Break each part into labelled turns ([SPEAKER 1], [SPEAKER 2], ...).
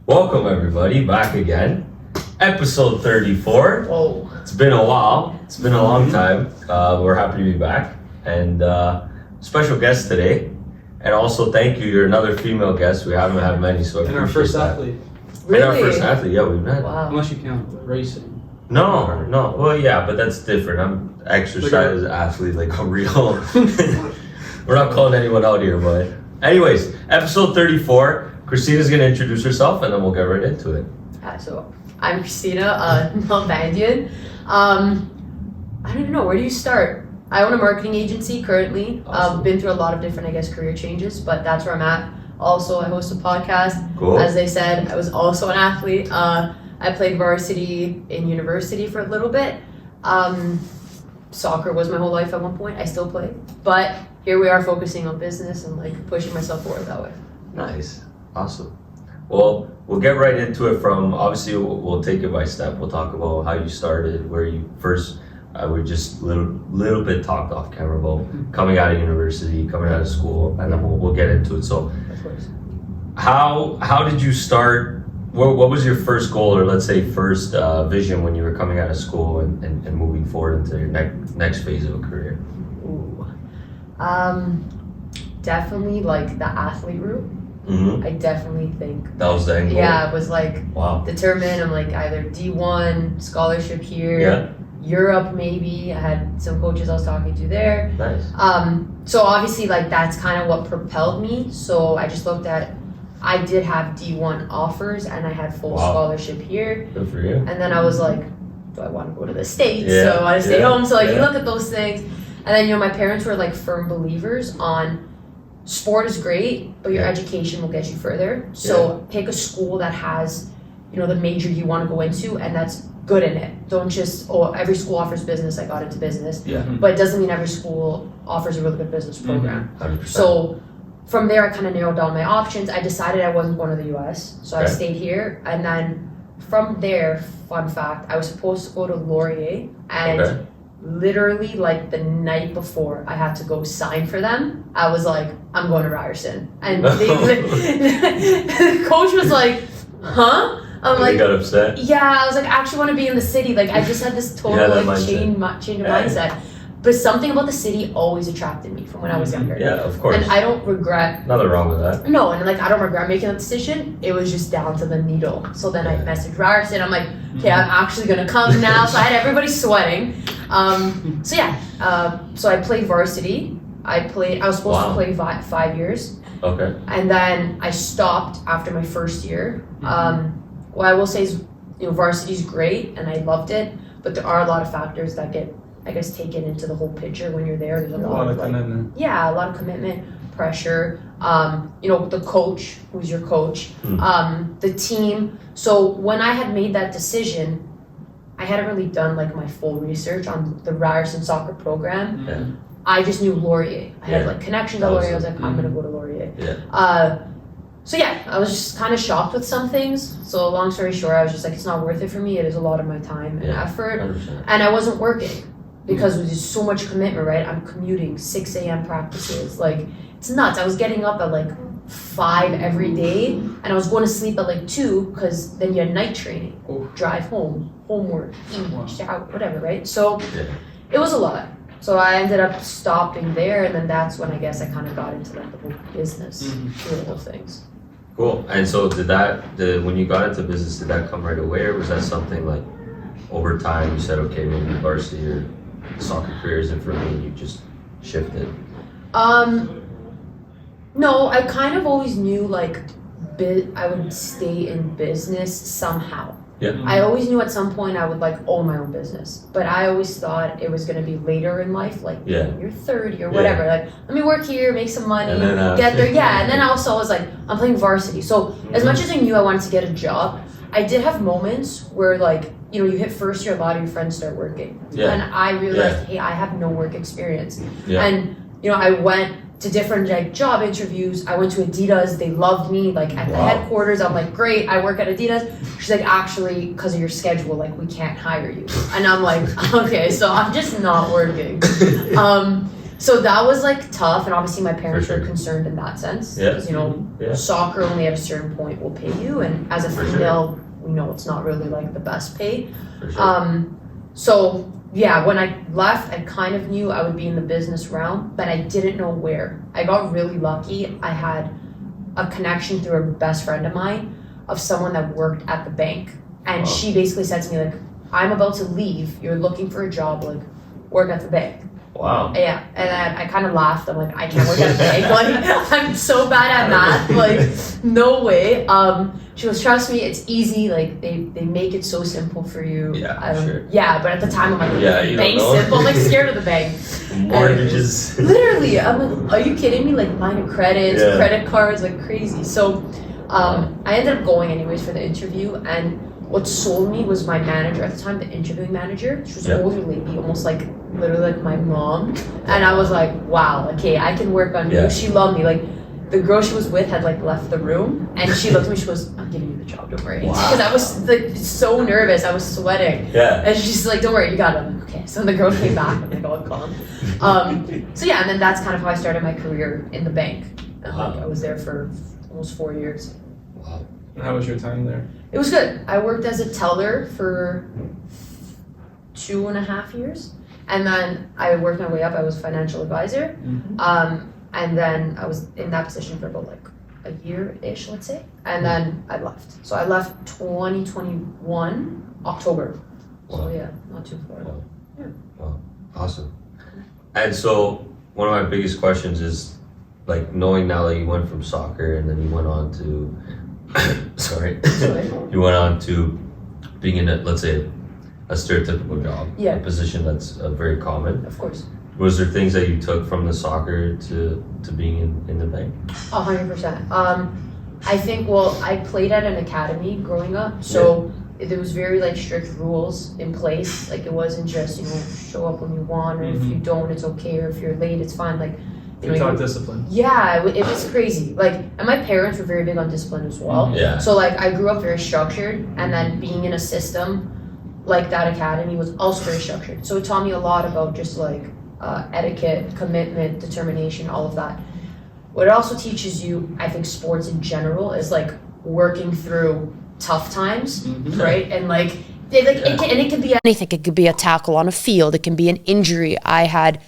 [SPEAKER 1] Welcome everybody, back again. Episode 34.
[SPEAKER 2] Whoa.
[SPEAKER 1] It's been a while. It's been a long time. We're happy to be back. And special guest today. And also thank you. You're another female guest. We haven't had many, so I
[SPEAKER 3] And our
[SPEAKER 1] appreciate
[SPEAKER 3] first
[SPEAKER 1] that.
[SPEAKER 3] athlete.
[SPEAKER 2] Really?
[SPEAKER 1] And our first athlete, yeah, we've met.
[SPEAKER 2] Wow.
[SPEAKER 3] Unless you count racing.
[SPEAKER 1] No. Well, yeah, but that's different. I'm exercise athlete, like a real. We're not calling anyone out here, but anyways, episode 34. Kristina's gonna introduce herself, and then we'll get right into it.
[SPEAKER 2] So I'm Kristina Nalbandian. I don't even know, where do you start? I own a marketing agency currently.
[SPEAKER 1] Awesome.
[SPEAKER 2] Been through a lot of different, career changes, but that's where I'm at. Also, I host a podcast.
[SPEAKER 1] Cool.
[SPEAKER 2] As they said, I was also an athlete. I played varsity in university for a little bit. Soccer was my whole life at one point. I still play. But here we are focusing on business and pushing myself forward that way.
[SPEAKER 1] Nice. Awesome. Well, we'll get right into it from, obviously, we'll take it by step. We'll talk about how you started, where you first, we just little bit talked off camera about coming out of university, coming out of school, and then we'll get into it. So,
[SPEAKER 2] Of course.
[SPEAKER 1] how did you start? What was your first goal, or let's say first vision when you were coming out of school and moving forward into your next phase of a career?
[SPEAKER 2] Ooh. Definitely the athlete route.
[SPEAKER 1] Mm-hmm.
[SPEAKER 2] I definitely think.
[SPEAKER 1] That was the end goal?
[SPEAKER 2] Yeah, it was
[SPEAKER 1] Wow.
[SPEAKER 2] determined. I'm either D1, scholarship here,
[SPEAKER 1] Yeah.
[SPEAKER 2] Europe maybe. I had some coaches I was talking to there.
[SPEAKER 1] Nice.
[SPEAKER 2] So obviously that's kind of what propelled me. So I just looked at, I did have D1 offers and I had full
[SPEAKER 1] Wow.
[SPEAKER 2] scholarship here.
[SPEAKER 1] Good for you.
[SPEAKER 2] And then I was like, do I want to go to the States?
[SPEAKER 1] Yeah,
[SPEAKER 2] So I want to stay
[SPEAKER 1] yeah,
[SPEAKER 2] home. So you
[SPEAKER 1] yeah.
[SPEAKER 2] look at those things. And then, my parents were firm believers on sport is great, but your
[SPEAKER 1] Yeah.
[SPEAKER 2] education will get you further. So pick a school that has, the major you want to go into and that's good in it. Don't just, every school offers business. I got into business.
[SPEAKER 1] Yeah.
[SPEAKER 2] But it doesn't mean every school offers a really good business program.
[SPEAKER 1] 100%.
[SPEAKER 2] So from there, I kind of narrowed down my options. I decided I wasn't going to the US. So I
[SPEAKER 1] Okay.
[SPEAKER 2] stayed here. And then from there, fun fact, I was supposed to go to Laurier and
[SPEAKER 1] Okay.
[SPEAKER 2] literally the night before I had to go sign for them, I was like, I'm going to Ryerson. And the coach was like, huh? I'm
[SPEAKER 1] They got upset.
[SPEAKER 2] yeah, I was I actually want to be in the city. I just had this total
[SPEAKER 1] Yeah, that
[SPEAKER 2] change of mindset. But something about the city always attracted me from when I was younger.
[SPEAKER 1] Yeah, of course.
[SPEAKER 2] And I don't regret.
[SPEAKER 1] Nothing wrong with that.
[SPEAKER 2] No, and I don't regret making that decision. It was just down to the needle. So then I
[SPEAKER 1] Yeah.
[SPEAKER 2] messaged Ryerson. I'm like, okay, I'm actually gonna come now. So I had everybody sweating. So I played varsity. I was supposed to play 5 years.
[SPEAKER 1] Okay.
[SPEAKER 2] And then I stopped after my first year. What I will say is, varsity's great and I loved it, but there are a lot of factors that get, taken into the whole picture when you're there. There's a lot of
[SPEAKER 3] commitment.
[SPEAKER 2] yeah, a lot of commitment, pressure. The coach, who's your coach, the team. So when I had made that decision, I hadn't really done my full research on the Ryerson soccer program.
[SPEAKER 1] Yeah.
[SPEAKER 2] I just knew Laurier. I
[SPEAKER 1] Yeah.
[SPEAKER 2] had connections at Laurier. I was like, I'm gonna go to Laurier.
[SPEAKER 1] Yeah.
[SPEAKER 2] I was just kind of shocked with some things. So long story short, I was just it's not worth it for me. It is a lot of my time and
[SPEAKER 1] Yeah.
[SPEAKER 2] effort.
[SPEAKER 1] 100%.
[SPEAKER 2] And I wasn't working because it was just so much commitment, right? I'm commuting 6 a.m. practices. It's nuts. I was getting up at 5 every day and I was going to sleep at 2 because then you had night training, drive home, homework, eat, shower, whatever, right? So
[SPEAKER 1] Yeah.
[SPEAKER 2] it was a lot. So I ended up stopping there and then that's when I kind of got into the whole business, through the whole things.
[SPEAKER 1] Cool. And so when you got into business, did that come right away, or was that something over time you said, okay, maybe varsity or soccer career isn't for me, and you just shifted?
[SPEAKER 2] No, I kind of always knew I would stay in business somehow.
[SPEAKER 1] Yeah.
[SPEAKER 2] I always knew at some point I would own my own business, but I always thought it was going to be later in life,
[SPEAKER 1] Yeah.
[SPEAKER 2] when you're 30 or whatever. Let me work here, make some money,
[SPEAKER 1] And then,
[SPEAKER 2] get there. Yeah, and then I also was I'm playing varsity. So as much as I knew I wanted to get a job, I did have moments where you hit first year, a lot of your friends start working,
[SPEAKER 1] Yeah.
[SPEAKER 2] and I realized, hey, I have no work experience,
[SPEAKER 1] Yeah.
[SPEAKER 2] and I went to different job interviews. I went to Adidas. They loved me at the headquarters. I'm great. I work at Adidas. She's actually, because of your schedule, we can't hire you. And I'm okay, so I'm just not working. So that was like tough, and obviously my parents
[SPEAKER 1] For
[SPEAKER 2] were
[SPEAKER 1] sure.
[SPEAKER 2] concerned in that sense.
[SPEAKER 1] Yeah.
[SPEAKER 2] Because, you know,
[SPEAKER 1] Yeah.
[SPEAKER 2] soccer only at a certain point will pay you, and as a
[SPEAKER 1] For sure.
[SPEAKER 2] female, we know it's not really like the best pay.
[SPEAKER 1] For sure.
[SPEAKER 2] So yeah, when I left, I kind of knew I would be in the business realm, but I didn't know where. I got really lucky. I had a connection through a best friend of mine of someone that worked at the bank, and
[SPEAKER 1] Wow.
[SPEAKER 2] she basically said to me like, I'm about to leave, you're looking for a job, like work at the bank.
[SPEAKER 1] Wow.
[SPEAKER 2] Yeah, and then I kind of laughed. I'm like, I can't work at a bank. Like, I'm so bad at math. Like, no way. She goes, trust me, it's easy. Like, they make it so simple for you.
[SPEAKER 1] Yeah, sure.
[SPEAKER 2] Yeah, but at the time, I'm like,
[SPEAKER 1] Yeah, you don't
[SPEAKER 2] bank
[SPEAKER 1] know.
[SPEAKER 2] simple. I'm like scared of the bank.
[SPEAKER 1] Mortgages.
[SPEAKER 2] Literally, I'm like, are you kidding me? Like, line of credits,
[SPEAKER 1] Yeah.
[SPEAKER 2] credit cards, like crazy. So, I ended up going anyways for the interview, and what sold me was my manager at the time, the interviewing manager. She was an
[SPEAKER 1] Yeah.
[SPEAKER 2] older lady, almost like literally like my mom. And I was like, wow, okay, I can work on
[SPEAKER 1] Yeah.
[SPEAKER 2] you. She loved me. Like the girl she was with had like left the room, and she looked at me. She goes, "I'm giving you the job. Don't worry."
[SPEAKER 1] Wow.
[SPEAKER 2] Because I was like so nervous. I was sweating.
[SPEAKER 1] Yeah.
[SPEAKER 2] And she's like, "Don't worry, you got it." I'm like, okay. So the girl came back. I'm like, all calm. So yeah, and then that's kind of how I started my career in the bank. And like
[SPEAKER 1] Wow.
[SPEAKER 2] I was there for almost 4 years.
[SPEAKER 1] Wow.
[SPEAKER 3] And how was your time there?
[SPEAKER 2] It was good. I worked as a teller for 2.5 years, and then I worked my way up. I was financial advisor, and then I was in that position for about like a year-ish, let's say, and then I left. So I left 2021 October. So
[SPEAKER 1] Wow.
[SPEAKER 2] yeah, not too far.
[SPEAKER 1] Wow.
[SPEAKER 2] Yeah.
[SPEAKER 1] Wow. Awesome. And so one of my biggest questions is like knowing now that you went from soccer and then you went on to sorry. You went on to being in a, let's say, a stereotypical job.
[SPEAKER 2] Yeah.
[SPEAKER 1] A position that's very common.
[SPEAKER 2] Of course.
[SPEAKER 1] Was there things that you took from the soccer to being in the bank?
[SPEAKER 2] 100%. I think, well, I played at an academy growing up, so there was very like strict rules in place. Like it wasn't just, you know, show up when you want, or if you don't, it's okay, or if you're late, it's fine. Like,
[SPEAKER 3] You taught discipline.
[SPEAKER 2] yeah, it was crazy. Like, and my parents were very big on discipline as well.
[SPEAKER 1] Yeah.
[SPEAKER 2] So like, I grew up very structured, and then being in a system like that academy was also very structured. So it taught me a lot about just like etiquette, commitment, determination, all of that. What it also teaches you, I think, sports in general is like working through tough times, right? And like, it can be anything. It could be a tackle on a field. It can be an injury. I had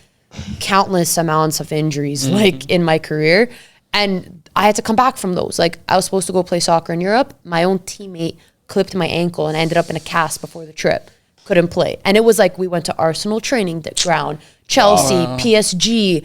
[SPEAKER 2] countless amounts of injuries like in my career, and I had to come back from those. Like I was supposed to go play soccer in Europe. My own teammate clipped my ankle and I ended up in a cast before the trip. Couldn't play. And it was like we went to Arsenal training ground, Chelsea, PSG,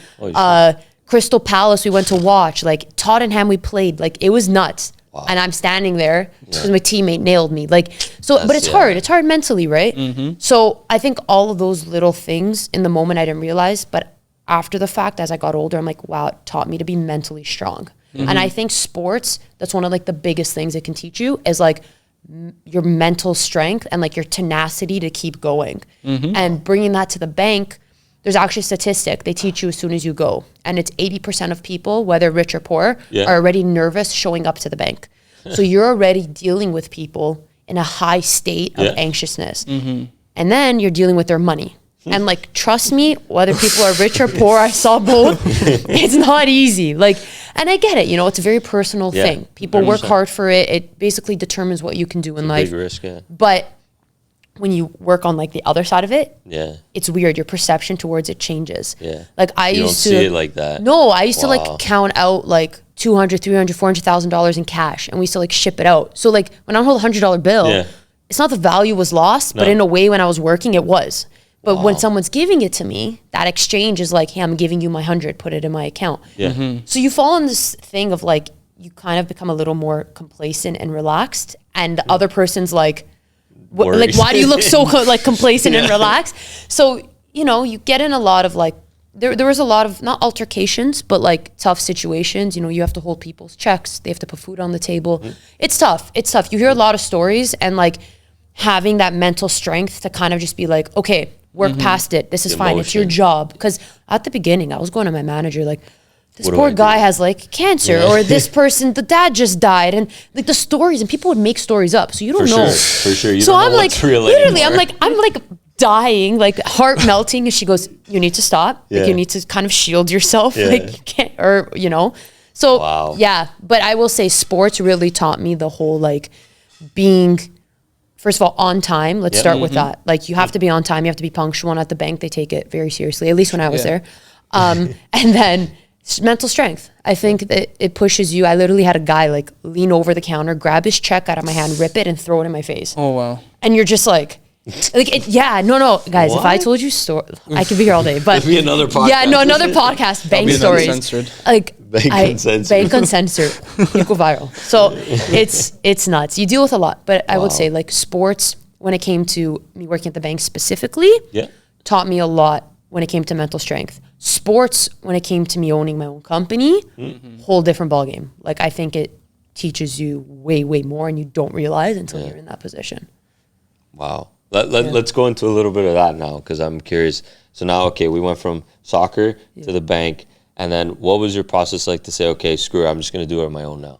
[SPEAKER 2] Crystal Palace we went to watch, like Tottenham we played. Like it was nuts. Wow. And I'm standing there because my teammate nailed me. Like, so, but it's hard. It's hard mentally, right? So I think all of those little things in the moment I didn't realize, but after the fact, as I got older, I'm like, wow, it taught me to be mentally strong. And I think sports, that's one of like the biggest things it can teach you is like your mental strength and like your tenacity to keep going. And bringing that to the bank, there's actually a statistic they teach you as soon as you go. And it's 80% of people, whether rich or poor, are already nervous showing up to the bank. So you're already dealing with people in a high state of anxiousness. And then you're dealing with their money. And like, trust me, whether people are rich or poor, I saw both. It's not easy. Like, and I get it, you know, it's a very personal thing. People work hard for it. It basically determines what you can do in life.
[SPEAKER 4] Big risk,
[SPEAKER 2] But when you work on like the other side of it,
[SPEAKER 4] yeah,
[SPEAKER 2] it's weird. Your perception towards it changes.
[SPEAKER 4] Yeah.
[SPEAKER 2] Like I
[SPEAKER 4] you
[SPEAKER 2] used
[SPEAKER 4] don't
[SPEAKER 2] to
[SPEAKER 4] see it like that.
[SPEAKER 2] No, I used to like count out like $200, $300, $400,000 in cash, and we used to like ship it out. So like when I hold a $100 bill, it's not the value was lost, but in a way when I was working, it was. But when someone's giving it to me, that exchange is like, hey, I'm giving you my 100, put it in my account. So you fall in this thing of like, you kind of become a little more complacent and relaxed, and the other person's like, like, why do you look so like complacent and relaxed? So, you know, you get in a lot of like, there was a lot of, not altercations, but like tough situations. You know, you have to hold people's checks. They have to put food on the table. It's tough. It's tough. You hear a lot of stories, and like having that mental strength to kind of just be like, okay, work past it. This is fine. It's your job. Because at the beginning, I was going to my manager like, this poor guy has like cancer, or this person, the dad just died, and like the stories, and people would make stories up, so you don't know.
[SPEAKER 4] For sure. You
[SPEAKER 2] so
[SPEAKER 4] don't
[SPEAKER 2] I'm
[SPEAKER 4] know
[SPEAKER 2] like,
[SPEAKER 4] what's real
[SPEAKER 2] literally,
[SPEAKER 4] anymore.
[SPEAKER 2] I'm like dying, like heart melting. And she goes, you need to stop. Like you need to kind of shield yourself. Like you can't, or, you know. So yeah, but I will say sports really taught me the whole like being, first of all, on time. Let's start with that. Like you have to be on time. You have to be punctual. And at the bank, they take it very seriously, at least when I was there. And then mental strength. I think that it pushes you. I literally had a guy like lean over the counter, grab his check out of my hand, rip it and throw it in my face.
[SPEAKER 3] Oh, wow.
[SPEAKER 2] And you're just like no, guys, if I told you story, I could be here all day, but
[SPEAKER 4] There'd be another podcast.
[SPEAKER 2] Yeah, no, another podcast, bank stories.
[SPEAKER 3] Uncensored.
[SPEAKER 2] Like
[SPEAKER 4] Uncensored.
[SPEAKER 2] bank uncensored. You go viral. So it's nuts. You deal with a lot, but I would say like sports, when it came to me working at the bank specifically, taught me a lot when it came to mental strength. Sports, when it came to me owning my own company, whole different ballgame. Like I think it teaches you way, way more and you don't realize until you're in that position.
[SPEAKER 4] Wow. Let's go into a little bit of that now because I'm curious. So now, okay, we went from soccer to the bank. And then what was your process like to say, okay, screw it, I'm just going to do it on my own now?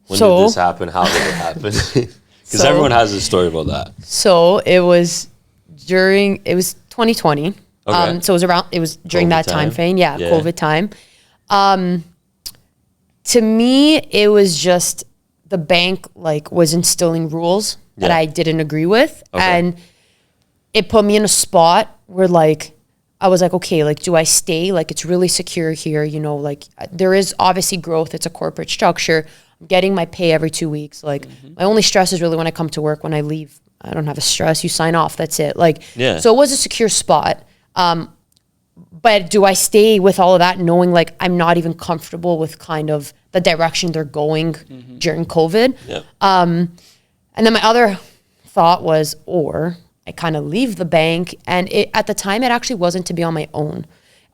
[SPEAKER 4] When did this happen? How did it happen? Because everyone has a story about that.
[SPEAKER 2] So it was 2020.
[SPEAKER 4] Okay.
[SPEAKER 2] So it was during
[SPEAKER 4] COVID
[SPEAKER 2] that
[SPEAKER 4] time.
[SPEAKER 2] time frame. Yeah, COVID time. To me, it was just the bank like was instilling rules that I didn't agree with. And it put me in a spot where like, I was like, okay, like, do I stay? Like, it's really secure here, you know, like there is obviously growth. It's a corporate structure. I'm getting my pay every 2 weeks. Like my only stress is really when I come to work. When I leave, I don't have a stress. You sign off, that's it. Like, so it was a secure spot. But do I stay with all of that knowing like I'm not even comfortable with kind of the direction they're going during COVID? And then my other thought was, or I kind of leave the bank. And at the time, it actually wasn't to be on my own.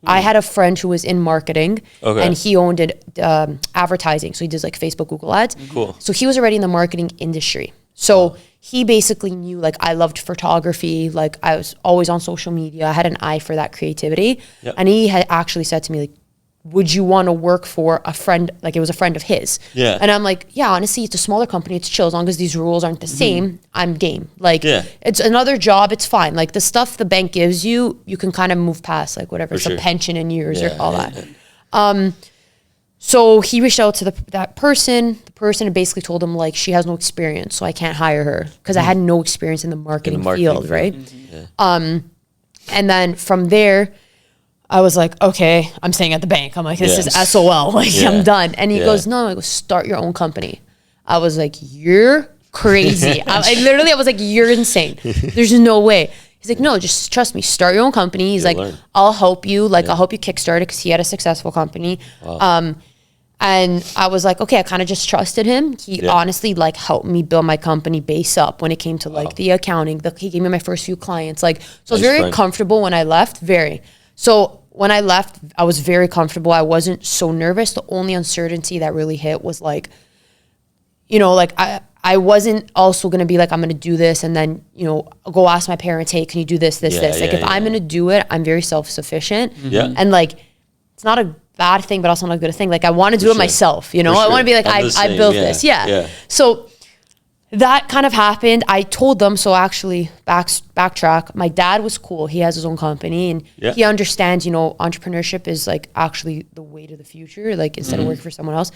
[SPEAKER 2] I had a friend who was in marketing and he owned advertising. So he does like Facebook, Google ads.
[SPEAKER 4] Cool.
[SPEAKER 2] So he was already in the marketing industry. So he basically knew like I loved photography. Like I was always on social media. I had an eye for that creativity. And he had actually said to me like, would you want to work for a friend? Like it was a friend of his. And I'm like, yeah, honestly, it's a smaller company. It's chill. As long as these rules aren't the same, I'm game. Like it's another job. It's fine. Like the stuff the bank gives you, you can kind of move past like whatever. It's a pension in years or all that. So he reached out to that person. The person basically told him like, she has no experience, so I can't hire her because I had no experience in the marketing field, right? And then from there, I was like, okay, I'm staying at the bank. I'm like, this is SOL. Like, I'm done. And he goes, no, I go, start your own company. I was like, you're crazy. I was like, you're insane. There's no way. He's like, no, just trust me. Start your own company. He's like, I'll help you. Like, I'll help you kickstart it because he had a successful company. And I was like, okay, I kind of just trusted him. He honestly like helped me build my company base up when it came to like the accounting. He gave me my first few clients. Like, so I was very comfortable when I left. So when I left, I was very comfortable. I wasn't so nervous. The only uncertainty that really hit was like, you know, like I wasn't also going to be like, I'm going to do this. And then, you know, go ask my parents, hey, can you do this? Like if I'm going to do it, I'm very self-sufficient. And like, it's not a bad thing, but also not a good thing. Like I want to do it myself, you know, I want to be like, I built this. So that kind of happened. I told them, so actually backtrack, my dad was cool. He has his own company and he understands, you know, entrepreneurship is like actually the way to the future. Like instead of working for someone else.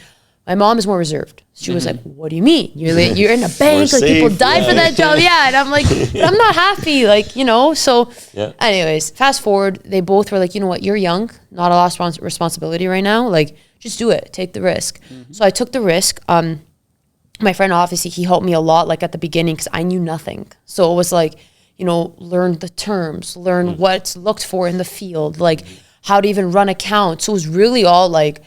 [SPEAKER 2] My mom is more reserved. She was like, what do you mean? You're in a bank, like people die for that job. And I'm like, but I'm not happy. Like, you know, so anyways, fast forward, they both were like, you know what, you're young, not a lot of responsibility right now. Like, just do it, take the risk. So I took the risk. My friend, obviously, he helped me a lot, like at the beginning, because I knew nothing. So it was like, you know, learn the terms, learn what's looked for in the field, like how to even run accounts. So it was really all like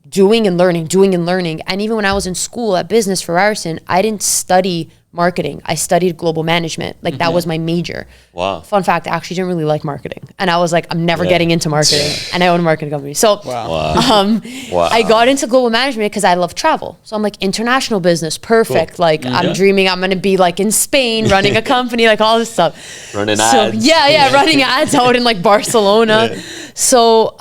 [SPEAKER 2] doing and learning. And even when I was in school at business for Ryerson, I didn't study marketing. I studied global management. Like that was my major.
[SPEAKER 4] Wow.
[SPEAKER 2] Fun fact, I actually didn't really like marketing. And I was like, I'm never getting into marketing. And I own a marketing company. So I got into global management because I love travel. So I'm like, international business, perfect. Cool. Like I'm dreaming I'm going to be like in Spain, running a company, like all this stuff.
[SPEAKER 4] Running ads.
[SPEAKER 2] Running ads out in like Barcelona. So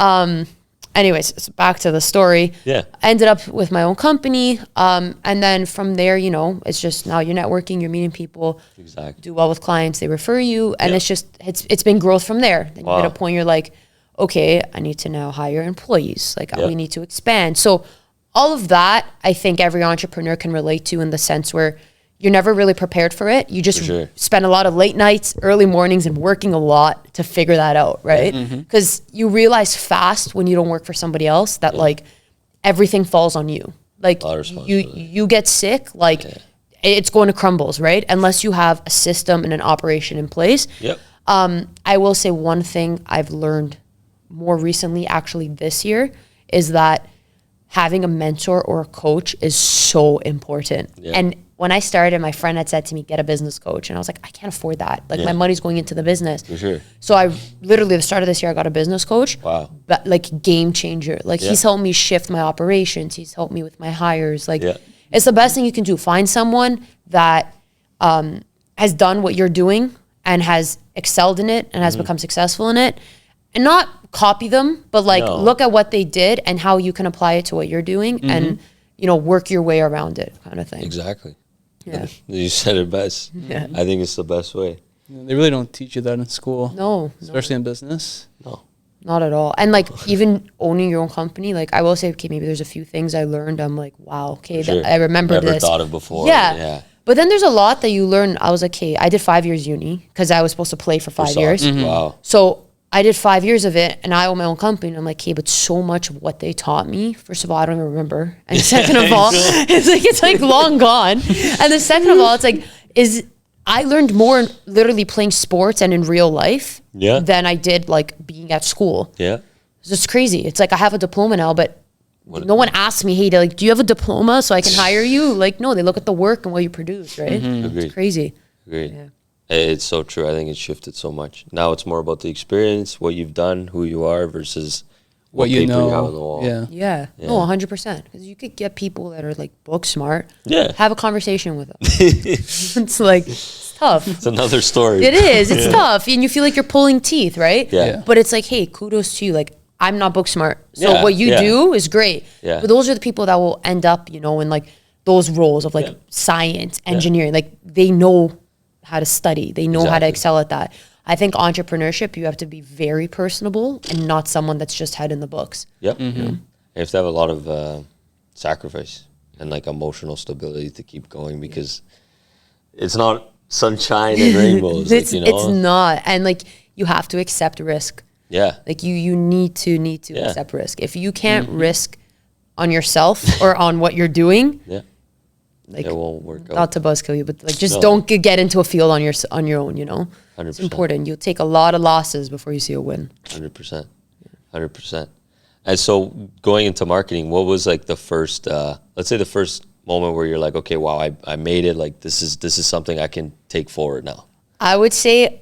[SPEAKER 2] anyways, so back to the story.
[SPEAKER 4] Yeah.
[SPEAKER 2] I ended up with my own company. And then from there, you know, it's just now you're networking, you're meeting people,
[SPEAKER 4] Exactly.
[SPEAKER 2] do well with clients, they refer you. And
[SPEAKER 4] Yeah.
[SPEAKER 2] it's been growth from there. Then you
[SPEAKER 4] Wow.
[SPEAKER 2] hit a point you're like, okay, I need to now hire employees. Like
[SPEAKER 4] Yeah.
[SPEAKER 2] we need to expand. So all of that, I think every entrepreneur can relate to in the sense where you're never really prepared for it. You just
[SPEAKER 4] sure.
[SPEAKER 2] spend a lot of late nights, early mornings, and working a lot to figure that out, right? Because you realize fast when you don't work for somebody else that like everything falls on you. Like
[SPEAKER 4] lot of
[SPEAKER 2] you
[SPEAKER 4] responsibility.
[SPEAKER 2] you get sick, like it's going to crumbles, right? Unless you have a system and an operation in place.
[SPEAKER 4] Yep.
[SPEAKER 2] I will say one thing I've learned more recently, actually this year, is that having a mentor or a coach is so important.
[SPEAKER 4] Yeah.
[SPEAKER 2] And when I started, my friend had said to me, get a business coach. And I was like, I can't afford that. Like my money's going into the business.
[SPEAKER 4] For sure.
[SPEAKER 2] So I literally, the start of this year, I got a business coach.
[SPEAKER 4] Wow.
[SPEAKER 2] But like game changer. Like
[SPEAKER 4] Yeah.
[SPEAKER 2] he's helped me shift my operations. He's helped me with my hires. Like
[SPEAKER 4] Yeah.
[SPEAKER 2] it's the best thing you can do. Find someone that has done what you're doing and has excelled in it and has become successful in it. And not copy them, but like
[SPEAKER 4] No.
[SPEAKER 2] look at what they did and how you can apply it to what you're doing and, you know, work your way around it kind of thing.
[SPEAKER 4] Exactly.
[SPEAKER 2] Yeah.
[SPEAKER 4] You said it best.
[SPEAKER 2] Yeah.
[SPEAKER 4] I think it's the best way.
[SPEAKER 3] They really don't teach you that in school,
[SPEAKER 2] No,
[SPEAKER 3] especially in business.
[SPEAKER 4] No.
[SPEAKER 2] not at all. And like even owning your own company, like I will say, okay, maybe there's a few things I learned. I'm like, wow, okay,
[SPEAKER 4] Sure.
[SPEAKER 2] I remember
[SPEAKER 4] Never
[SPEAKER 2] this.
[SPEAKER 4] thought of before.
[SPEAKER 2] Yeah.
[SPEAKER 4] Yeah.
[SPEAKER 2] But then there's a lot that you learn. I was like, hey, I did 5 years uni because I was supposed to play for 5 years.
[SPEAKER 4] Wow.
[SPEAKER 2] So I did 5 years of it and I own my own company. And I'm like, hey, but so much of what they taught me, first of all, I don't even remember. And second of all, it's like long gone. And the second of all, it's like, I learned more in literally playing sports and in real life
[SPEAKER 4] Yeah.
[SPEAKER 2] than I did like being at school.
[SPEAKER 4] Yeah.
[SPEAKER 2] It's just crazy. It's like I have a diploma now, but no one asks me, hey, like, do you have a diploma so I can hire you? Like, no, they look at the work and what you produce, right?
[SPEAKER 4] Agreed.
[SPEAKER 2] It's crazy.
[SPEAKER 4] Agreed.
[SPEAKER 2] Yeah.
[SPEAKER 4] It's so true. I think it's shifted so much. Now it's more about the experience, what you've done, who you are, versus
[SPEAKER 3] What you
[SPEAKER 4] paper
[SPEAKER 3] know.
[SPEAKER 4] have on the wall.
[SPEAKER 3] Yeah.
[SPEAKER 2] Yeah. No, 100%. Because you could get people that are like book smart.
[SPEAKER 4] Yeah.
[SPEAKER 2] Have a conversation with them. It's like, it's tough.
[SPEAKER 4] It's another story.
[SPEAKER 2] It is. It's tough. And you feel like you're pulling teeth, right?
[SPEAKER 4] Yeah.
[SPEAKER 3] Yeah.
[SPEAKER 2] But it's like, hey, kudos to you. Like, I'm not book smart. So
[SPEAKER 4] Yeah,
[SPEAKER 2] what you
[SPEAKER 4] yeah.
[SPEAKER 2] do is great.
[SPEAKER 4] Yeah.
[SPEAKER 2] But those are the people that will end up, you know, in like those roles of like
[SPEAKER 4] Yeah.
[SPEAKER 2] science, engineering. Like they know how to study. They know how to
[SPEAKER 4] Exactly.
[SPEAKER 2] excel at that. I think entrepreneurship, you have to be very personable and not someone that's just head in the books.
[SPEAKER 4] Yep. You have to have a lot of sacrifice and like emotional stability to keep going because it's not sunshine and rainbows.
[SPEAKER 2] It's,
[SPEAKER 4] like, you know?
[SPEAKER 2] it's not. And like you have to accept risk.
[SPEAKER 4] Yeah.
[SPEAKER 2] Like you need to
[SPEAKER 4] Yeah.
[SPEAKER 2] accept risk. If you can't risk on yourself or on what you're doing,
[SPEAKER 4] Yeah.
[SPEAKER 2] like
[SPEAKER 4] It won't work out.
[SPEAKER 2] not to buzzkill you, but like just
[SPEAKER 4] No.
[SPEAKER 2] don't get into a field on your own. You know,
[SPEAKER 4] 100%.
[SPEAKER 2] it's important. You'll take a lot of losses before you see a win.
[SPEAKER 4] 100%. 100%. And so going into marketing, what was like the first, let's say the first moment where you're like, okay, wow, I made it. Like this is something I can take forward now.
[SPEAKER 2] I would say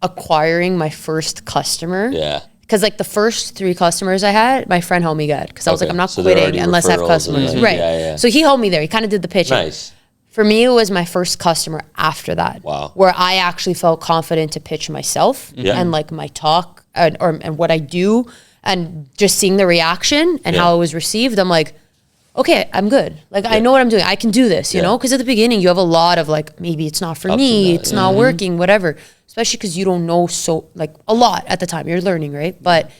[SPEAKER 2] acquiring my first customer.
[SPEAKER 4] Yeah.
[SPEAKER 2] Because like the first 3 customers I had, my friend helped me get. Because I was like,
[SPEAKER 4] Okay.
[SPEAKER 2] I'm not
[SPEAKER 4] So they're
[SPEAKER 2] quitting
[SPEAKER 4] already
[SPEAKER 2] unless I have
[SPEAKER 4] referrals and
[SPEAKER 2] customers.
[SPEAKER 4] like-
[SPEAKER 2] Right.
[SPEAKER 4] yeah, yeah.
[SPEAKER 2] So he helped me there. He kind of did the pitching.
[SPEAKER 4] Nice.
[SPEAKER 2] For me, it was my first customer after that.
[SPEAKER 4] Wow.
[SPEAKER 2] Where I actually felt confident to pitch myself
[SPEAKER 4] Yeah.
[SPEAKER 2] and like my talk and what I do and just seeing the reaction and
[SPEAKER 4] Yeah.
[SPEAKER 2] how it was received. I'm like, okay, I'm good. Like I know what I'm doing. I can do this, you
[SPEAKER 4] Yeah.
[SPEAKER 2] know? Because at the beginning you have a lot of like, maybe it's not for
[SPEAKER 4] Ups
[SPEAKER 2] me,
[SPEAKER 4] and downs,
[SPEAKER 2] it's not working, whatever. Especially because you don't know so like a lot at the time. You're learning, right? But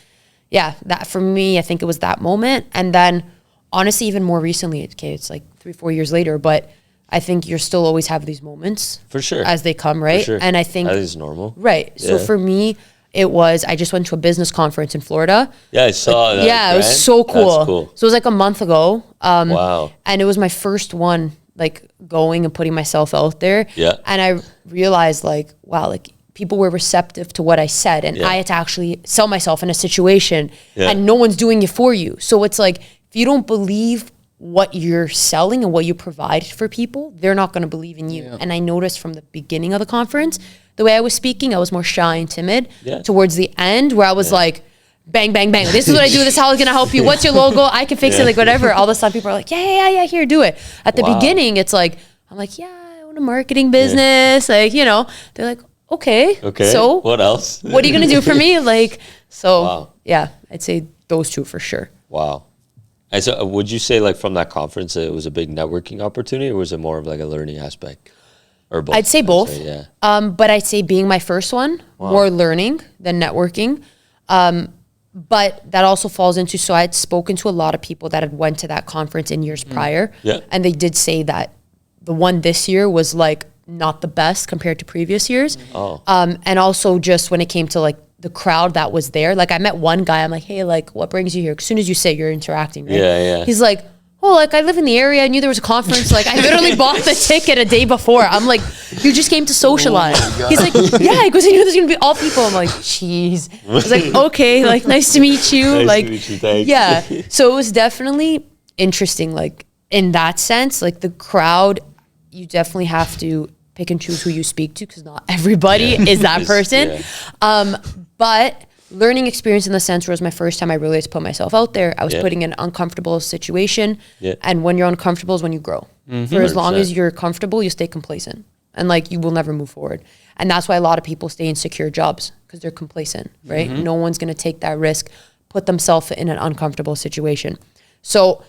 [SPEAKER 2] yeah, that for me, I think it was that moment. And then honestly, even more recently, okay, it's like 3-4 years later, but I think you're still always have these moments
[SPEAKER 4] For sure.
[SPEAKER 2] as they come, right?
[SPEAKER 4] For sure.
[SPEAKER 2] And I think
[SPEAKER 4] that is normal.
[SPEAKER 2] right. So
[SPEAKER 4] Yeah.
[SPEAKER 2] for me, it was I just went to a business conference in Florida.
[SPEAKER 4] Yeah, I saw that.
[SPEAKER 2] Yeah, it was
[SPEAKER 4] Grant.
[SPEAKER 2] so cool.
[SPEAKER 4] That's cool.
[SPEAKER 2] So it was like a month ago.
[SPEAKER 4] Wow.
[SPEAKER 2] And it was my first one, like going and putting myself out there.
[SPEAKER 4] Yeah.
[SPEAKER 2] And I realized like, wow, like people were receptive to what I said. And
[SPEAKER 4] Yeah.
[SPEAKER 2] I had to actually sell myself in a situation
[SPEAKER 4] Yeah.
[SPEAKER 2] and no one's doing it for you. So it's like, if you don't believe what you're selling and what you provide for people, they're not going to believe in you.
[SPEAKER 3] Yeah.
[SPEAKER 2] And I noticed from the beginning of the conference, the way I was speaking, I was more shy and timid.
[SPEAKER 4] Yeah.
[SPEAKER 2] Towards the end, where I was like, bang, bang, bang. This is what I do. This is how it's going to help you. What's your logo? I can fix it, like whatever. All of a sudden, people are like, yeah, here, do it. At the
[SPEAKER 4] Wow.
[SPEAKER 2] beginning, it's like, I'm like, yeah, I own a marketing business. Like, you know, they're like, okay.
[SPEAKER 4] Okay.
[SPEAKER 2] So
[SPEAKER 4] what else?
[SPEAKER 2] what are you going to do for me? Like, so
[SPEAKER 4] Wow.
[SPEAKER 2] yeah, I'd say
[SPEAKER 5] those two for sure.
[SPEAKER 4] Wow. And so would you say like from that conference, it was a big networking opportunity, or was it more of like a learning aspect? Or both?
[SPEAKER 5] I'd say both.
[SPEAKER 4] Yeah.
[SPEAKER 5] But I'd say being my first one, more learning than networking. But that also falls into, so I'd spoken to a lot of people that had went to that conference in years prior.
[SPEAKER 4] Yeah.
[SPEAKER 5] And they did say that the one this year was like not the best compared to previous years.
[SPEAKER 4] Oh.
[SPEAKER 5] And also just when it came to like the crowd that was there, like I met one guy, I'm like, hey, like what brings you here? As soon as you say you're interacting, right?
[SPEAKER 4] Yeah.
[SPEAKER 5] He's like, oh, like I live in the area. I knew there was a conference. Like I literally bought the ticket a day before. I'm like, you just came to socialize. He's like, yeah, because I knew there's gonna be all people. I'm like, jeez. I was like, okay, like nice to meet you.
[SPEAKER 4] Nice
[SPEAKER 5] like,
[SPEAKER 4] to meet you, thanks.
[SPEAKER 5] yeah. So it was definitely interesting. Like in that sense, like the crowd, you definitely have to pick and choose who you speak to because not everybody is that person. But learning experience in the sense where it was my first time I really had to put myself out there. I was putting in an uncomfortable situation. And when you're uncomfortable is when you grow. For as long as you're comfortable, you stay complacent. And like you will never move forward. And that's why a lot of people stay in secure jobs because they're complacent, right? No one's going to take that risk, put themselves in an uncomfortable situation. So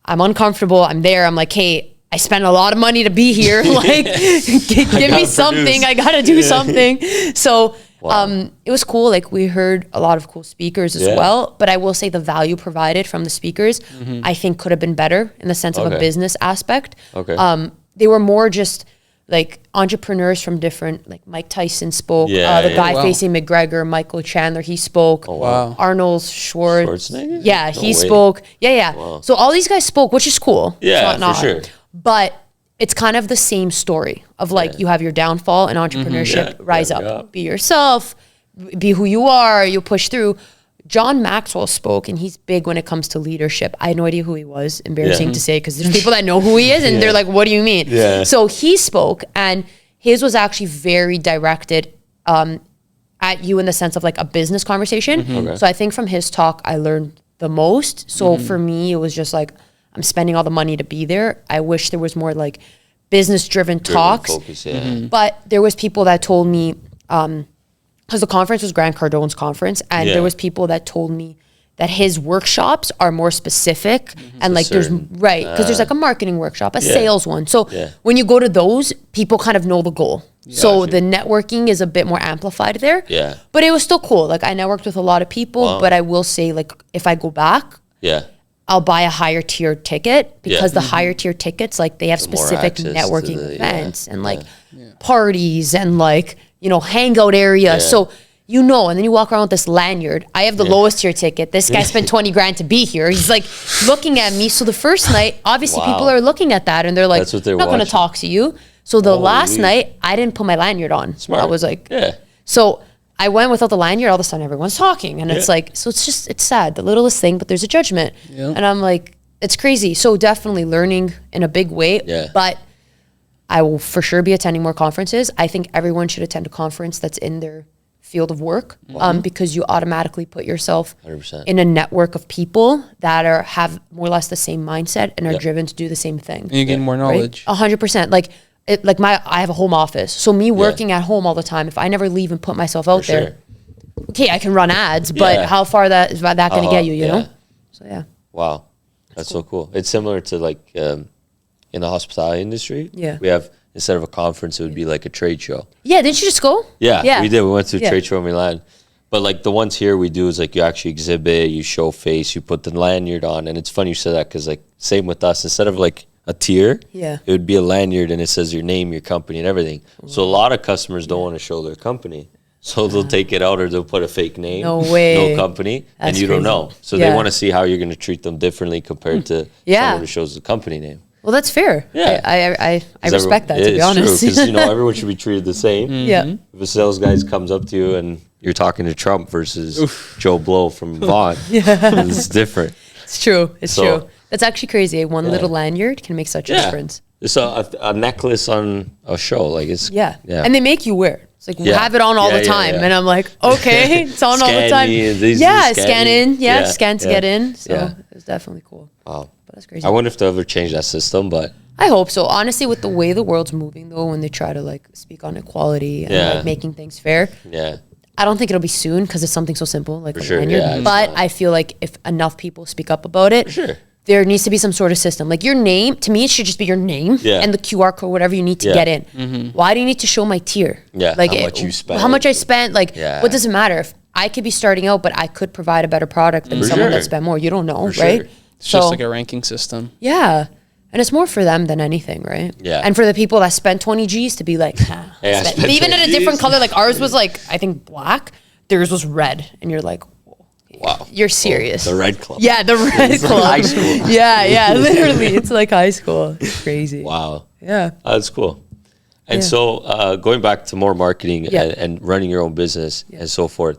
[SPEAKER 5] I'm uncomfortable. I'm there. I'm like, hey, I spent a lot of money to be here. Like, give me something. I got to do something. So it was cool. Like we heard a lot of cool speakers as well, but I will say the value provided from the speakers, I think could have been better in the sense of a business aspect. They were more just like entrepreneurs from different, like Mike Tyson spoke, the guy facing McGregor, Michael Chandler, he spoke, Arnold Schwarzenegger. Yeah, he spoke. Wow. So all these guys spoke, which is cool.
[SPEAKER 4] Yeah, for sure.
[SPEAKER 5] But it's kind of the same story of like you have your downfall in entrepreneurship, rise up, be yourself, be who you are, you push through. John Maxwell spoke and he's big when it comes to leadership. I had no idea who he was, embarrassing to say because there's people that know who he is and they're like, what do you mean? So he spoke and his was actually very directed at you in the sense of like a business conversation. So I think from his talk, I learned the most. So for me, it was just like, I'm spending all the money to be there. I wish there was more like business-driven talks.
[SPEAKER 4] Focus,
[SPEAKER 5] But there was people that told me, because the conference was Grant Cardone's conference, and there was people that told me that his workshops are more specific and like there's because there's like a marketing workshop, a sales one. So when you go to those, people kind of know the goal. So the networking is a bit more amplified there. But it was still cool. Like I networked with a lot of people, but I will say like if I go back, I'll buy a higher tier ticket because the higher tier tickets, like they have specific networking events and like parties and like, you know, hangout area. So, you know, and then you walk around with this lanyard. I have the lowest tier ticket. This guy spent 20 grand to be here. He's like looking at me. So the first night, obviously people are looking at that and they're like, I'm not going to talk to you. So the last night, I didn't put my lanyard on. I was like, so I went without the lanyard, all of a sudden everyone's talking. And it's like, so it's just, it's sad, the littlest thing, but there's a judgment. And I'm like, it's crazy. So definitely learning in a big way. But I will for sure be attending more conferences. I think everyone should attend a conference that's in their field of work because you automatically put yourself
[SPEAKER 4] 100%.
[SPEAKER 5] In a network of people that are have more or less the same mindset and are driven to do the same thing.
[SPEAKER 3] And you gain more knowledge.
[SPEAKER 5] 100%. Like I have a home office. So me working at home all the time, if I never leave and put myself out there, okay, I can run ads, but how far that is that going to get you, you know? So
[SPEAKER 4] Wow. That's so cool. It's similar to like in the hospitality industry. We have, instead of a conference, it would be like a trade show.
[SPEAKER 5] Yeah, didn't you just go?
[SPEAKER 4] Yeah, we did. We went to a trade show in Milan. But like the ones here we do is like you actually exhibit, you show face, you put the lanyard on. And it's funny you said that because like same with us, instead of like a tier, it would be a lanyard and it says your name, your company and everything. So a lot of customers don't want to show their company. So they'll take it out or they'll put a fake name, no company, and you don't know. So they want to see how you're going to treat them differently compared to someone who shows the company name.
[SPEAKER 5] Well, that's fair. I respect that, to be honest.
[SPEAKER 4] Because, you know, everyone should be treated the same. If a sales guy comes up to you and you're talking to Trump versus Joe Blow from Vaughn, it's different.
[SPEAKER 5] It's true. It's true. That's actually crazy. One little lanyard can make such a difference.
[SPEAKER 4] It's a necklace on a show. Like it's
[SPEAKER 5] and they make you wear it. It's like have it on all the time, and I'm like, okay, it's on all the time. Scan in, scan to get in. So it's definitely cool.
[SPEAKER 4] Wow,
[SPEAKER 5] but that's crazy.
[SPEAKER 4] I wonder if they'll ever change that system, but
[SPEAKER 5] I hope so. Honestly, with the way the world's moving, though, when they try to like speak on equality and like making things fair, I don't think it'll be soon because it's something so simple like
[SPEAKER 4] For
[SPEAKER 5] a
[SPEAKER 4] sure,
[SPEAKER 5] lanyard.
[SPEAKER 4] yeah, it's
[SPEAKER 5] But
[SPEAKER 4] not.
[SPEAKER 5] I feel like if enough people speak up about it,
[SPEAKER 4] Sure.
[SPEAKER 5] there needs to be some sort of system. Like your name, to me, it should just be your name
[SPEAKER 4] Yeah.
[SPEAKER 5] and the QR code, whatever you need to
[SPEAKER 4] Yeah.
[SPEAKER 5] get in. Why do you need to show my tier?
[SPEAKER 4] Yeah,
[SPEAKER 5] like
[SPEAKER 4] how much you spent.
[SPEAKER 5] How much I spent? Like,
[SPEAKER 4] Yeah.
[SPEAKER 5] what does it matter? If I could be starting out, but I could provide a better product than
[SPEAKER 4] For
[SPEAKER 5] someone
[SPEAKER 4] sure.
[SPEAKER 5] that spent more. You don't know,
[SPEAKER 4] For
[SPEAKER 5] right?
[SPEAKER 4] sure.
[SPEAKER 3] It's just like a ranking system.
[SPEAKER 5] Yeah. And it's more for them than anything, right?
[SPEAKER 4] Yeah.
[SPEAKER 5] And for the people that spent 20 G's to be like, ah,
[SPEAKER 4] Hey, I spent
[SPEAKER 5] even in
[SPEAKER 4] 20
[SPEAKER 5] a different
[SPEAKER 4] Gs.
[SPEAKER 5] color, like ours was like, I think black, theirs was red. And you're like, whoa,
[SPEAKER 4] Wow.
[SPEAKER 5] you're serious.
[SPEAKER 4] The red club.
[SPEAKER 5] Yeah, the red
[SPEAKER 4] It's like
[SPEAKER 5] club.
[SPEAKER 4] high school.
[SPEAKER 5] Yeah, literally. It's like high school. It's crazy.
[SPEAKER 4] Wow.
[SPEAKER 5] Yeah.
[SPEAKER 4] That's cool. And
[SPEAKER 5] Yeah.
[SPEAKER 4] so going back to more marketing
[SPEAKER 5] Yeah.
[SPEAKER 4] and running your own business and so forth,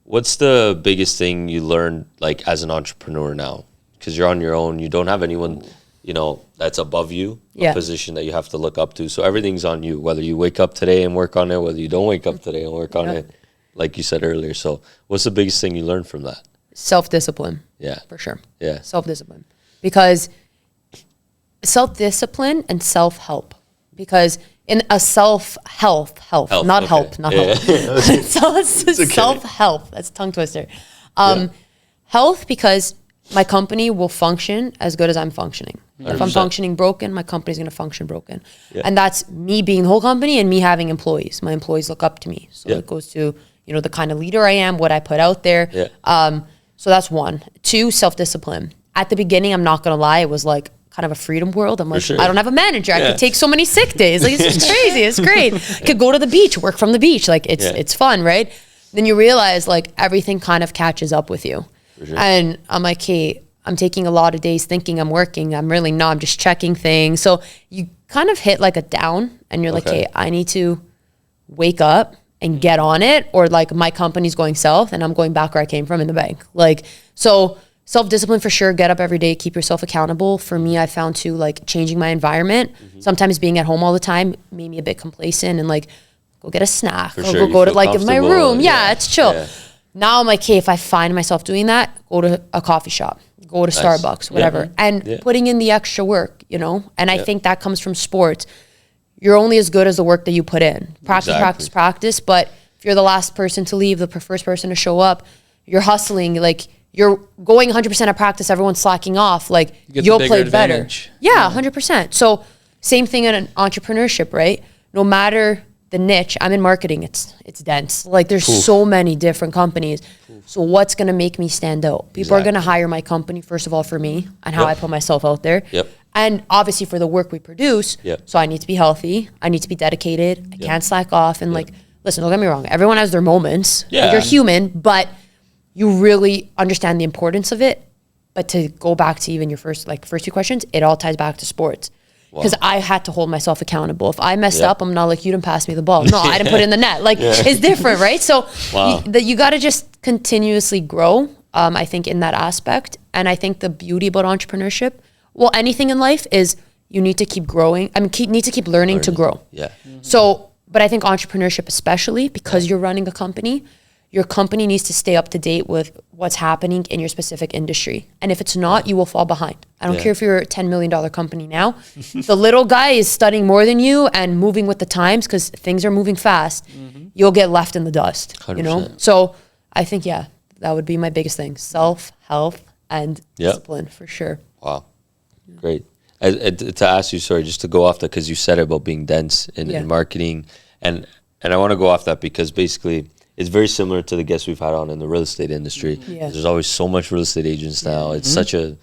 [SPEAKER 4] what's the biggest thing you learned like as an entrepreneur now? Because you're on your own, you don't have anyone, you know, that's above you,
[SPEAKER 5] Yeah.
[SPEAKER 4] a position that you have to look up to. So everything's on you, whether you wake up today and work on it, whether you don't wake up today and work on
[SPEAKER 5] Yeah.
[SPEAKER 4] it, like you said earlier. So what's the biggest thing you learned from that?
[SPEAKER 5] Self-discipline,
[SPEAKER 4] Yeah.
[SPEAKER 5] for sure.
[SPEAKER 4] Yeah.
[SPEAKER 5] Self-discipline. Because self-discipline and self-help. Because in a self-health,
[SPEAKER 4] Health,
[SPEAKER 5] not
[SPEAKER 4] okay.
[SPEAKER 5] help, not
[SPEAKER 4] Yeah.
[SPEAKER 5] help. Self-health, that's tongue twister. Health, because my company will function as good as I'm functioning. If I'm
[SPEAKER 4] 100%.
[SPEAKER 5] functioning broken, my company's going to function broken.
[SPEAKER 4] Yeah.
[SPEAKER 5] And that's me being the whole company and me having employees. My employees look up to me. So
[SPEAKER 4] Yeah.
[SPEAKER 5] it goes to, you know, the kind of leader I am, what I put out there.
[SPEAKER 4] Yeah.
[SPEAKER 5] So that's one. Two, self-discipline. At the beginning, I'm not going to lie, it was like kind of a freedom world. I'm like,
[SPEAKER 4] sure.
[SPEAKER 5] I don't have a manager. I
[SPEAKER 4] Yeah.
[SPEAKER 5] could take so many sick days. Like, it's just crazy. It's great. Could go to the beach, work from the beach. Like, it's fun, right? Then you realize, like, everything kind of catches up with you.
[SPEAKER 4] sure.
[SPEAKER 5] And I'm like, hey, I'm taking a lot of days thinking I'm working. I'm really not. I'm just checking things. So you kind of hit like a down and you're like,
[SPEAKER 4] Okay.
[SPEAKER 5] hey, I need to wake up and get on it, or like my company's going south and I'm going back where I came from in the bank. Like, so self-discipline for sure. Get up every day, keep yourself accountable. For me, I found too, like changing my environment. Sometimes being at home all the time made me a bit complacent and like go get a snack
[SPEAKER 4] For
[SPEAKER 5] or
[SPEAKER 4] sure, you
[SPEAKER 5] go to
[SPEAKER 4] feel
[SPEAKER 5] like in my
[SPEAKER 4] comfortable,
[SPEAKER 5] room. Yeah,
[SPEAKER 4] yeah,
[SPEAKER 5] it's chill.
[SPEAKER 4] yeah.
[SPEAKER 5] Now I'm like, hey, if I find myself doing that, go to a coffee shop, go to Starbucks, whatever,
[SPEAKER 4] Yeah.
[SPEAKER 5] and
[SPEAKER 4] Yeah.
[SPEAKER 5] putting in the extra work, you know? And I
[SPEAKER 4] Yeah.
[SPEAKER 5] think that comes from sports. You're only as good as the work that you put in. Practice,
[SPEAKER 4] Exactly.
[SPEAKER 5] practice, practice. But if you're the last person to leave, the first person to show up, you're hustling, like you're going 100% at practice, everyone's slacking off, like
[SPEAKER 3] You get the
[SPEAKER 5] you'll
[SPEAKER 3] bigger
[SPEAKER 5] play better.
[SPEAKER 3] advantage.
[SPEAKER 5] Yeah, 100%. So same thing in an entrepreneurship, right? No matter the niche, I'm in marketing, it's dense. Like there's so many different companies. So what's gonna make me stand out? People are gonna hire my company, first of all, for me and how I put myself out there.
[SPEAKER 4] Yep.
[SPEAKER 5] And obviously for the work we produce.
[SPEAKER 4] Yep.
[SPEAKER 5] So I need to be healthy. I need to be dedicated. I can't slack off. And like, listen, don't get me wrong. Everyone has their moments. Like,
[SPEAKER 4] Yeah.
[SPEAKER 5] you're human, but you really understand the importance of it. But to go back to even your first two questions, it all ties back to sports. Because I had to hold myself accountable. If I messed up, I'm not like, you didn't pass me the ball. No, I didn't put it in the net. Like, it's different, right? So
[SPEAKER 4] Wow.
[SPEAKER 5] you got to just continuously grow, I think, in that aspect. And I think the beauty about entrepreneurship, well, anything in life is you need to keep growing. I mean, need to keep learning to grow.
[SPEAKER 4] Yeah.
[SPEAKER 5] So, but I think entrepreneurship, especially because you're running a company, your company needs to stay up to date with what's happening in your specific industry. And if it's not, you will fall behind. I don't care if you're a $10 million company now. The little guy is studying more than you and moving with the times because things are moving fast. You'll get left in the dust, you know?
[SPEAKER 4] 100%.
[SPEAKER 5] So I think, yeah, that would be my biggest thing. Self-health and discipline for sure.
[SPEAKER 4] Wow. Great. To ask you, sorry, just to go off that, because you said about being dense in marketing. And I want to go off that because basically it's very similar to the guests we've had on in the real estate industry.
[SPEAKER 5] Yeah.
[SPEAKER 4] There's always so much real estate agents now. It's such a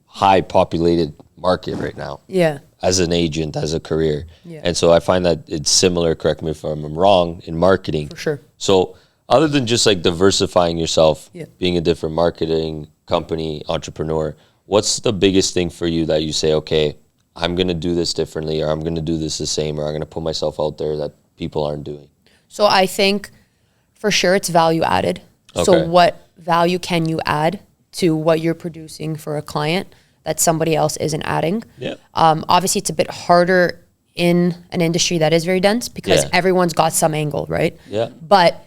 [SPEAKER 4] high populated market right now.
[SPEAKER 5] Yeah.
[SPEAKER 4] As an agent, as a career.
[SPEAKER 5] Yeah.
[SPEAKER 4] And so I find that it's similar, correct me if I'm wrong, in marketing.
[SPEAKER 5] For sure.
[SPEAKER 4] So other than just like diversifying yourself,
[SPEAKER 5] Yeah.
[SPEAKER 4] being a different marketing company, entrepreneur, what's the biggest thing for you that you say, okay, I'm going to do this differently, or I'm going to do this the same, or I'm going to put myself out there that people aren't doing?
[SPEAKER 5] So I think for sure it's value added.
[SPEAKER 4] Okay.
[SPEAKER 5] So what value can you add to what you're producing for a client that somebody else isn't adding?
[SPEAKER 4] Yeah.
[SPEAKER 5] Obviously, it's a bit harder in an industry that is very dense because
[SPEAKER 4] Yeah.
[SPEAKER 5] everyone's got some angle, right?
[SPEAKER 4] Yeah.
[SPEAKER 5] But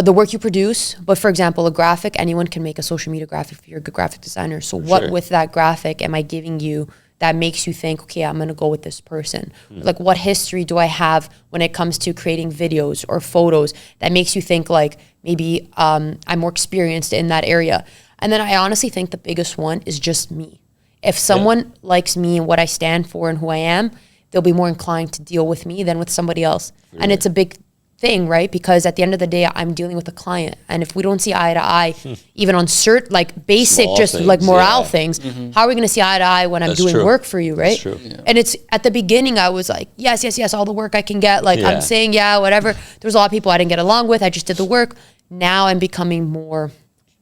[SPEAKER 5] the work you produce, but for example, a graphic, anyone can make a social media graphic if you're a good graphic designer. So what
[SPEAKER 4] sure.
[SPEAKER 5] with that graphic am I giving you that makes you think, okay, I'm going to go with this person? Like, what history do I have when it comes to creating videos or photos that makes you think like maybe I'm more experienced in that area? And then I honestly think the biggest one is just me. If someone likes me and what I stand for and who I am, they'll be more inclined to deal with me than with somebody else. Really? And it's a big thing, right? Because at the end of the day, I'm dealing with a client. And if we don't see eye to eye, even on certain, like basic, small just things, like morale things, how are we going to see eye to eye when I'm doing work for you, right? And it's at the beginning, I was like, yes, all the work I can get. Like I'm saying, whatever. There was a lot of people I didn't get along with. I just did the work. Now I'm becoming more,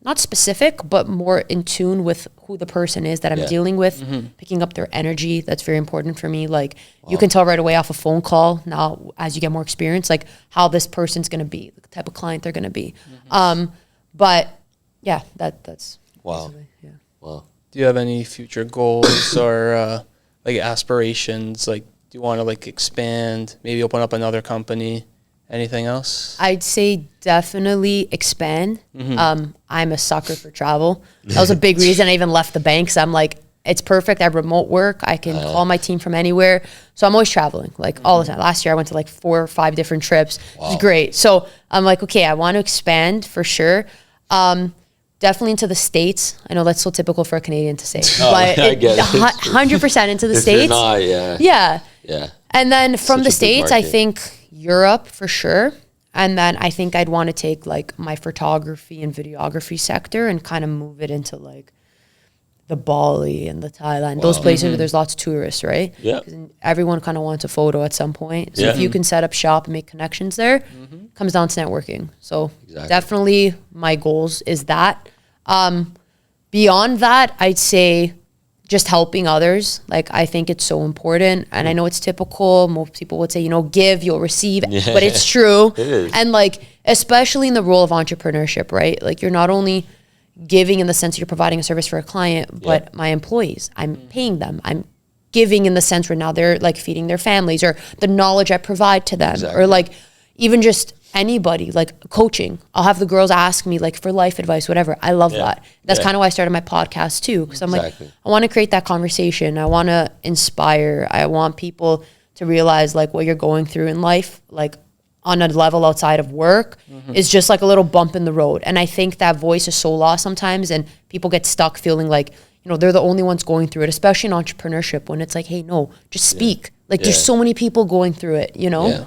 [SPEAKER 5] not specific, but more in tune with who the person is that I'm dealing with, picking up their energy. That's very important for me. Like you can tell right away off a phone call now as you get more experience, like how this person's going to be, the type of client they're going to be. But yeah, that's
[SPEAKER 4] wow.
[SPEAKER 5] Yeah.
[SPEAKER 4] Wow.
[SPEAKER 3] Do you have any future goals or like aspirations? Like, do you want to like expand, maybe open up another company? Anything else?
[SPEAKER 5] I'd say definitely expand. I'm a sucker for travel. That was a big reason I even left the bank. So I'm like, it's perfect. I have remote work. I can call my team from anywhere. So I'm always traveling, like all the time. Last year I went to like 4 or 5 different trips. Wow. It was great. So I'm like, okay, I want to expand for sure. Definitely into the States. I know that's so typical for a Canadian to say, but
[SPEAKER 4] I get it.
[SPEAKER 5] 100% into the States.
[SPEAKER 4] Not,
[SPEAKER 5] yeah. And then from
[SPEAKER 4] Such
[SPEAKER 5] the
[SPEAKER 4] a big
[SPEAKER 5] States, I
[SPEAKER 4] market.
[SPEAKER 5] think Europe for sure. And then I think I'd want to take like my photography and videography sector and kind of move it into like the Bali and the Thailand, those places where there's lots of tourists, right?
[SPEAKER 4] Yeah.
[SPEAKER 5] 'Cause everyone kind of wants a photo at some point. So if you can set up shop and make connections there, comes down to networking. So definitely my goals is that. Beyond that, I'd say just helping others. Like, I think it's so important. And I know it's typical. Most people would say, you know, give, you'll receive. But it's true.
[SPEAKER 4] It is.
[SPEAKER 5] And like, especially in the role of entrepreneurship, right? Like, you're not only giving in the sense you're providing a service for a client, but my employees, I'm paying them. I'm giving in the sense where now they're like feeding their families, or the knowledge I provide to them, or like even just anybody, like coaching. I'll have the girls ask me like for life advice, whatever. I love that. That's kind of why I started my podcast too. Cause I'm like, I want to create that conversation. I want to inspire. I want people to realize like what you're going through in life, like on a level outside of work, is just like a little bump in the road. And I think that voice is so lost sometimes, and people get stuck feeling like, you know, they're the only ones going through it, especially in entrepreneurship, when it's like, hey, no, just speak. Like there's so many people going through it, you know?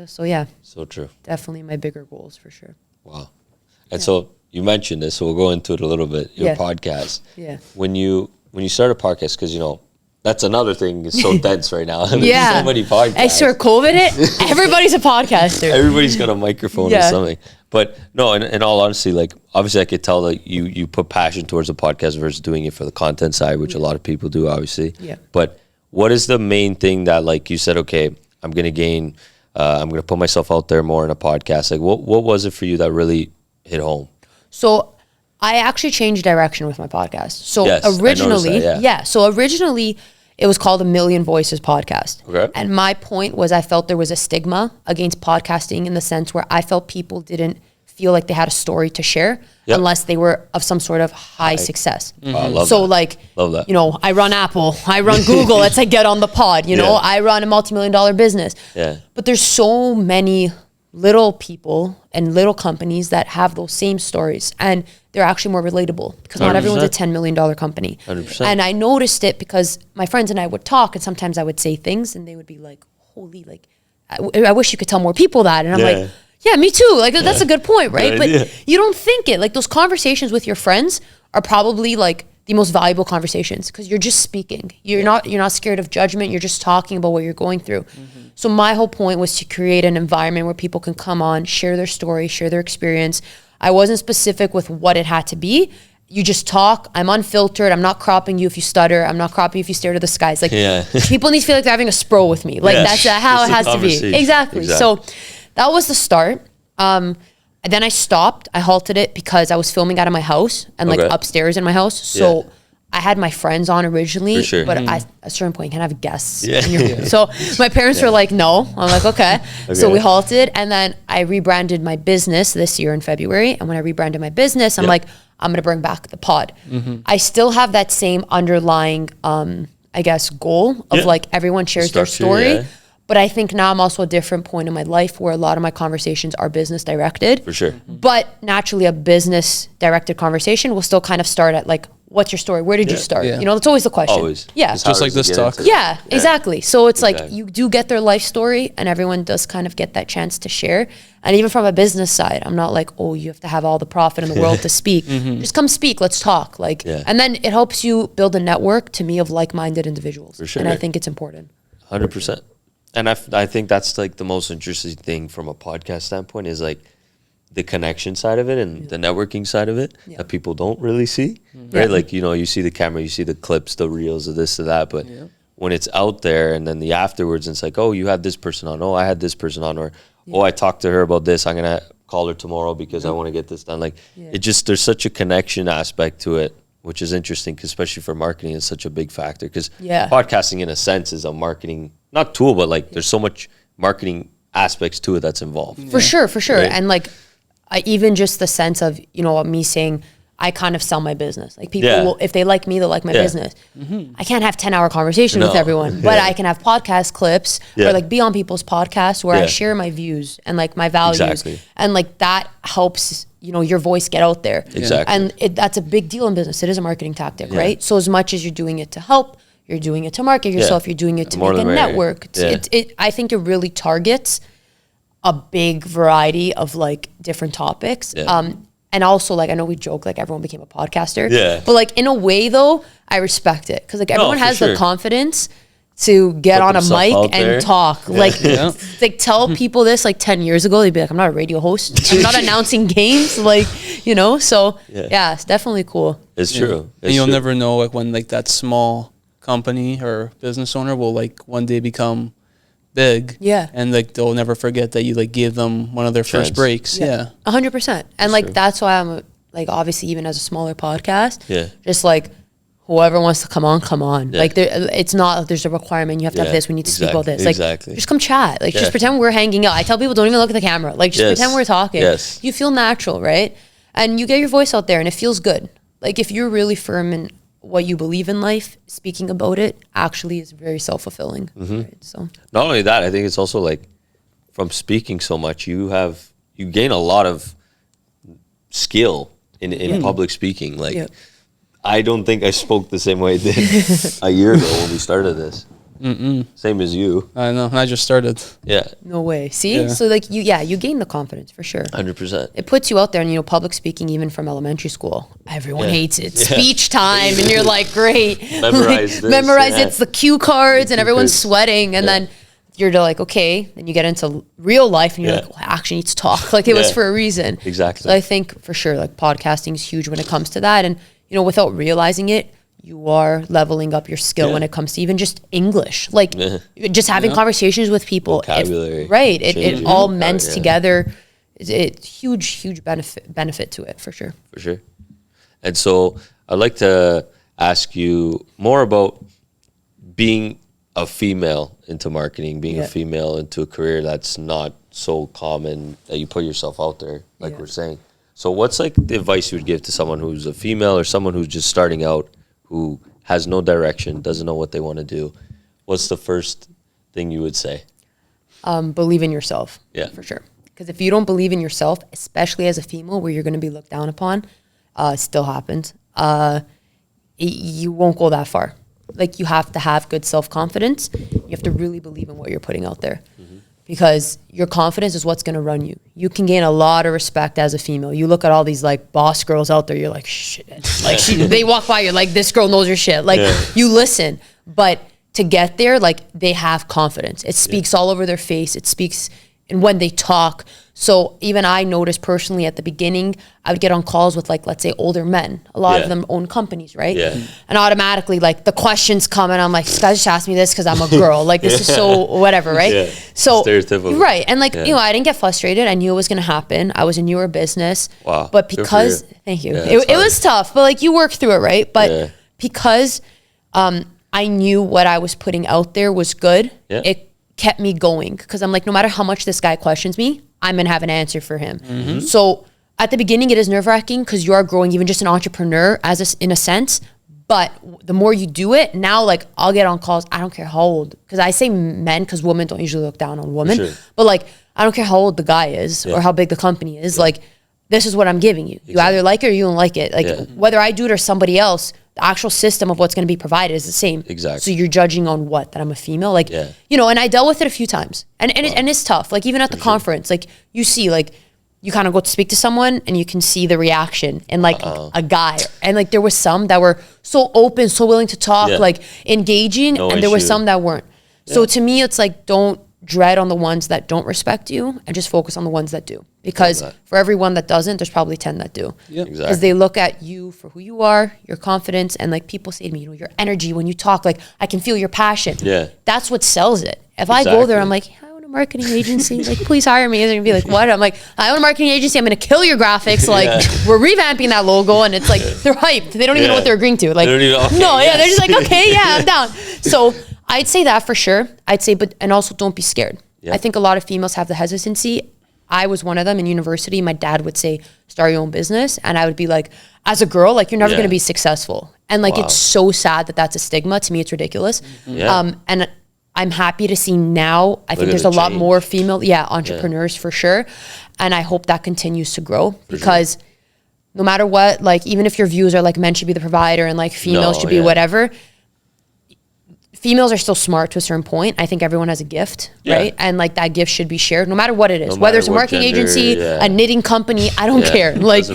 [SPEAKER 5] So yeah.
[SPEAKER 4] So true.
[SPEAKER 5] Definitely my bigger goals for sure.
[SPEAKER 4] Wow. And so you mentioned this, so we'll go into it a little bit, your podcast.
[SPEAKER 5] Yeah.
[SPEAKER 4] When you start a podcast, because, you know, that's another thing is so dense right now. There's so many podcasts.
[SPEAKER 5] I swear, COVID hit, everybody's a podcaster.
[SPEAKER 4] Everybody's got a microphone or something. But no, in all honesty, like obviously I could tell that you put passion towards the podcast versus doing it for the content side, which a lot of people do, obviously.
[SPEAKER 5] Yeah.
[SPEAKER 4] But what is the main thing that, like you said, okay, I'm going to put myself out there more in a podcast. Like what was it for you that really hit home?
[SPEAKER 5] So I actually changed direction with my podcast. So originally it was called A Million Voices Podcast.
[SPEAKER 4] Okay.
[SPEAKER 5] And my point was I felt there was a stigma against podcasting in the sense where I felt people didn't feel like they had a story to share unless they were of some sort of high success.
[SPEAKER 4] Oh, I love
[SPEAKER 5] so
[SPEAKER 4] that. Love that.
[SPEAKER 5] you know, I run Apple, I run Google, let's say get on the pod, you know, I run a multi-million-dollar business.
[SPEAKER 4] Yeah.
[SPEAKER 5] But there's so many little people and little companies that have those same stories, and they're actually more relatable because not
[SPEAKER 4] 100%.
[SPEAKER 5] everyone's a $10 million company.
[SPEAKER 4] 100%.
[SPEAKER 5] And I noticed it because my friends and I would talk, and sometimes I would say things and they would be like, holy, like, I wish you could tell more people that. And I'm like, yeah, me too. Like, that's a good point, right? But you don't think it. Like, those conversations with your friends are probably like the most valuable conversations because you're just speaking. You're not scared of judgment. You're just talking about what you're going through. So my whole point was to create an environment where people can come on, share their story, share their experience. I wasn't specific with what it had to be. You just talk. I'm unfiltered. I'm not cropping you if you stutter. I'm not cropping you if you stare to the skies. Like people need to feel like they're having a spro with me. Like that's how it has to be. Exactly. So that was the start. And then I stopped. I halted it because I was filming out of my house and like upstairs in my house. So I had my friends on originally, but at a certain point you can't have guests in your home. So my parents were like, no. I'm like, okay. So we halted, and then I rebranded my business this year in February. And when I rebranded my business, I'm like, I'm going to bring back the pod. I still have that same underlying I guess, goal of like everyone shares their story.
[SPEAKER 4] Yeah.
[SPEAKER 5] But I think now I'm also a different point in my life where a lot of my conversations are business directed.
[SPEAKER 4] For sure.
[SPEAKER 5] But naturally, a business directed conversation will still kind of start at like, what's your story? Where did you start?
[SPEAKER 3] Yeah.
[SPEAKER 5] You know, that's always the question.
[SPEAKER 4] Always.
[SPEAKER 5] Yeah.
[SPEAKER 4] It's
[SPEAKER 3] Just
[SPEAKER 4] hard
[SPEAKER 3] like
[SPEAKER 4] to
[SPEAKER 3] this
[SPEAKER 4] get
[SPEAKER 3] talk.
[SPEAKER 4] into
[SPEAKER 5] Yeah,
[SPEAKER 4] that.
[SPEAKER 5] exactly. So it's like
[SPEAKER 4] Exactly.
[SPEAKER 5] you do get their life story and everyone does kind of get that chance to share. And even from a business side, I'm not like, oh, you have to have all the profit in the world to speak. Just come speak, let's talk. Like, and then it helps you build a network to me of like-minded individuals.
[SPEAKER 4] For sure.
[SPEAKER 5] And I think it's important.
[SPEAKER 4] 100%. And I think that's like the most interesting thing from a podcast standpoint is like the connection side of it and the networking side of it that people don't really see, right? Like, you know, you see the camera, you see the clips, the reels of this, to that, but when it's out there and then the afterwards, and it's like, oh, you had this person on, oh, I had this person on, or oh, I talked to her about this, I'm going to call her tomorrow because I want to get this done. Like, it just, there's such a connection aspect to it, which is interesting, 'cause especially for marketing, it's such a big factor, because podcasting in a sense is a marketing, not tool, but like there's so much marketing aspects to it that's involved.
[SPEAKER 5] For sure.
[SPEAKER 4] Right.
[SPEAKER 5] And like, even just the sense of, you know, me saying, I kind of sell my business. Like people will, if they like me, they'll like my business. I can't have 10-hour conversation with everyone, but I can have podcast clips or like be on people's podcasts where I share my views and like my values. And like that helps, you know, your voice get out there. And that's a big deal in business. It is a marketing tactic, right? So as much as you're doing it to help, you're doing it to market yourself, you're doing it to make a network. I think it really targets a big variety of like different topics. And also, like, I know we joke, like, everyone became a podcaster. But, like, in a way, though, I respect it. Because, like, everyone has the confidence to get on a mic and talk. Like, like, tell people this, like, 10 years ago. They'd be like, I'm not a radio host. I'm not announcing games. Like, you know? So, yeah, it's definitely cool.
[SPEAKER 4] It's true.
[SPEAKER 3] And you'll never know, like, when, like, that small company or business owner will, like, one day become big. And, like, they'll never forget that you, like, gave them one of their first breaks.
[SPEAKER 5] 100%. And, like, that's why I'm, like, obviously, even as a smaller podcast, just, like, whoever wants to come on. Like, it's not, there's a requirement. You have to have this. We need to speak about this. Like, just come chat. Like, just pretend we're hanging out. I tell people, don't even look at the camera. Like, just pretend we're talking. You feel natural, right? And you get your voice out there, and it feels good. Like, if you're really firm in what you believe in life, speaking about it actually is very self-fulfilling. Right? So
[SPEAKER 4] not only that, I think it's also like from speaking so much, you gain a lot of skill in public speaking. Like I don't think I spoke the same way I did a year ago when we started this. Same as you.
[SPEAKER 3] I know. I just started.
[SPEAKER 5] No way. See? So like you gain the confidence for sure.
[SPEAKER 4] 100%.
[SPEAKER 5] It puts you out there, and you know, public speaking, even from elementary school, everyone hates it. Speech time, and you're like, great.
[SPEAKER 4] Memorize this.
[SPEAKER 5] Memorize it's the cue cards, and everyone's sweating, and then you're like, okay, then you get into real life, and you're like, well, I actually need to talk. Like it was for a reason.
[SPEAKER 4] Exactly.
[SPEAKER 5] So I think for sure, like podcasting is huge when it comes to that, and you know, without realizing it, you are leveling up your skill when it comes to even just English, like just having conversations with people.
[SPEAKER 4] Vocabulary.
[SPEAKER 5] It all mends together. It's huge benefit to it for sure.
[SPEAKER 4] For sure. And so I'd like to ask you more about being a female into marketing, being a female into a career that's not so common that you put yourself out there, like we're saying. So what's like the advice you would give to someone who's a female or someone who's just starting out, who has no direction, doesn't know what they want to do? What's the first thing you would say?
[SPEAKER 5] Believe in yourself. For sure. Because if you don't believe in yourself, especially as a female where you're going to be looked down upon, it still happens, you won't go that far. Like you have to have good self-confidence. You have to really believe in what you're putting out there. Because your confidence is what's going to run you. You can gain a lot of respect as a female. You look at all these like boss girls out there, you're like, shit. Like they walk by, you're like, this girl knows her shit. Like you listen, but to get there, like they have confidence. It speaks all over their face. It speaks in when they talk. So even I noticed personally at the beginning, I would get on calls with like, let's say older men. A lot of them own companies, right? And automatically like the questions come and I'm like, this guy just asked me this because I'm a girl. Like this is so whatever, right? So
[SPEAKER 4] stereotypical.
[SPEAKER 5] Right. And like, you know, I didn't get frustrated. I knew it was going to happen. I was a newer business. But because, thank you. It was tough, but like you work through it, right? But because I knew what I was putting out there was good, it kept me going. Because I'm like, no matter how much this guy questions me, I'm going to have an answer for him. So at the beginning, it is nerve-wracking because you are growing, even just an entrepreneur in a sense. But the more you do it, now like I'll get on calls. I don't care how old, because I say men because women don't usually look down on women. Sure. But like I don't care how old the guy is or how big the company is. Like this is what I'm giving you. You either like it or you don't like it. Like whether I do it or somebody else, the actual system of what's going to be provided is the same.
[SPEAKER 4] Exactly.
[SPEAKER 5] So you're judging on what? That I'm a female? Like, you know, and I dealt with it a few times. And it's tough. Like even at the conference, like you see, like you kind of go to speak to someone and you can see the reaction in like a guy. And like there was some that were so open, so willing to talk, like engaging. No and there were some that weren't. So to me, it's like, don't dread on the ones that don't respect you and just focus on the ones that do. Because for everyone that doesn't, there's probably 10 that do. Yeah, exactly. Because they look at you for who you are, your confidence, and like people say to me, you know, your energy when you talk, like I can feel your passion. Yeah. That's what sells it. If I go there, I'm like, I own a marketing agency, like please hire me. And they're gonna be like, what? I'm like, I own a marketing agency, I'm gonna kill your graphics. Like we're revamping that logo, and it's like they're hyped. They don't even know what they're agreeing to. Like they're just like, okay, yeah, I'm down. So I'd say that for sure. I'd say, but and also don't be scared. I think a lot of females have the hesitancy. I was one of them in university. My dad would say, start your own business. And I would be like, as a girl, like, you're never going to be successful. And like, it's so sad that that's a stigma. To me, it's ridiculous. And I'm happy to see now, I think there's a lot more female, entrepreneurs for sure. And I hope that continues to grow because no matter what, like, even if your views are like men should be the provider and like females should be whatever, females are still smart to a certain point. I think everyone has a gift, right? And like that gift should be shared no matter what it is. Whether it's a marketing agency, a knitting company, I don't care. Like,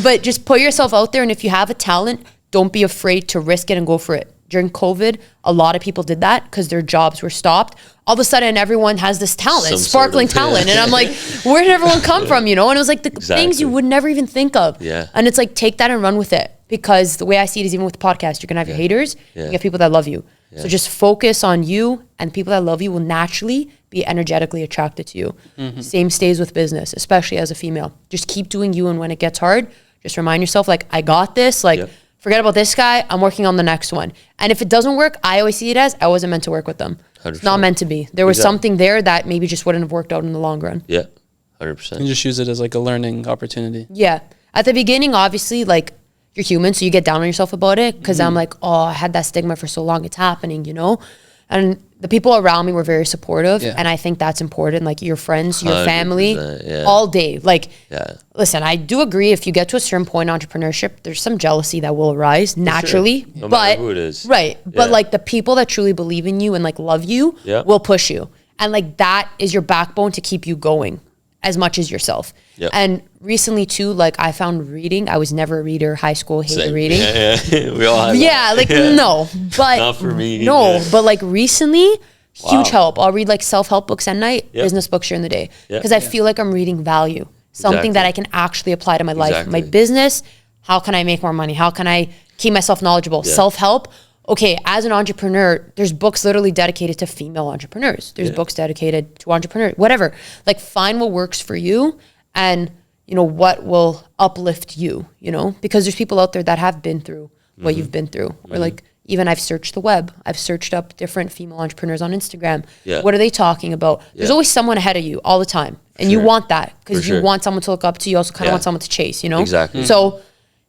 [SPEAKER 5] but just put yourself out there. And if you have a talent, don't be afraid to risk it and go for it. During COVID, a lot of people did that because their jobs were stopped. All of a sudden, everyone has this talent, sparkling talent. And I'm like, where did everyone come from, you know? And it was like the things you would never even think of. And it's like, take that and run with it. Because the way I see it is even with the podcast, you're going to have your haters. You have people that love you. So just focus on you, and people that love you will naturally be energetically attracted to you. Same stays with business, especially as a female. Just keep doing you, and when it gets hard, just remind yourself, like, I got this. Like, forget about this guy. I'm working on the next one. And if it doesn't work, I always see it as I wasn't meant to work with them. 100%. It's not meant to be. There was something there that maybe just wouldn't have worked out in the long run.
[SPEAKER 4] 100%.
[SPEAKER 3] And just use it as like a learning opportunity.
[SPEAKER 5] At the beginning, obviously, like, you're human, so you get down on yourself about it because I'm like, oh, I had that stigma for so long, it's happening, you know? And the people around me were very supportive, and I think that's important, like your friends, your family, all day. Like, listen, I do agree if you get to a certain point in entrepreneurship, there's some jealousy that will arise naturally.
[SPEAKER 4] Sure. No matter who it is.
[SPEAKER 5] Right. But like the people that truly believe in you and like love you will push you. And like that is your backbone to keep you going as much as yourself. And recently too, like I found reading. I was never a reader, high school, hated reading.
[SPEAKER 4] We all have
[SPEAKER 5] like no, but
[SPEAKER 4] not for me.
[SPEAKER 5] No, but like recently, huge help. I'll read like self-help books at night, business books during the day. Because I feel like I'm reading value. Something that I can actually apply to my life. My business, how can I make more money? How can I keep myself knowledgeable? Self-help. Okay, as an entrepreneur, there's books literally dedicated to female entrepreneurs. There's books dedicated to entrepreneurs, whatever. Like find what works for you and, you know, what will uplift you, you know? Because there's people out there that have been through what you've been through. Or like, even I've searched the web. I've searched up different female entrepreneurs on Instagram. What are they talking about? There's always someone ahead of you all the time. And you want that because you want someone to look up to. You also kind of want someone to chase, you know?
[SPEAKER 4] Exactly.
[SPEAKER 5] So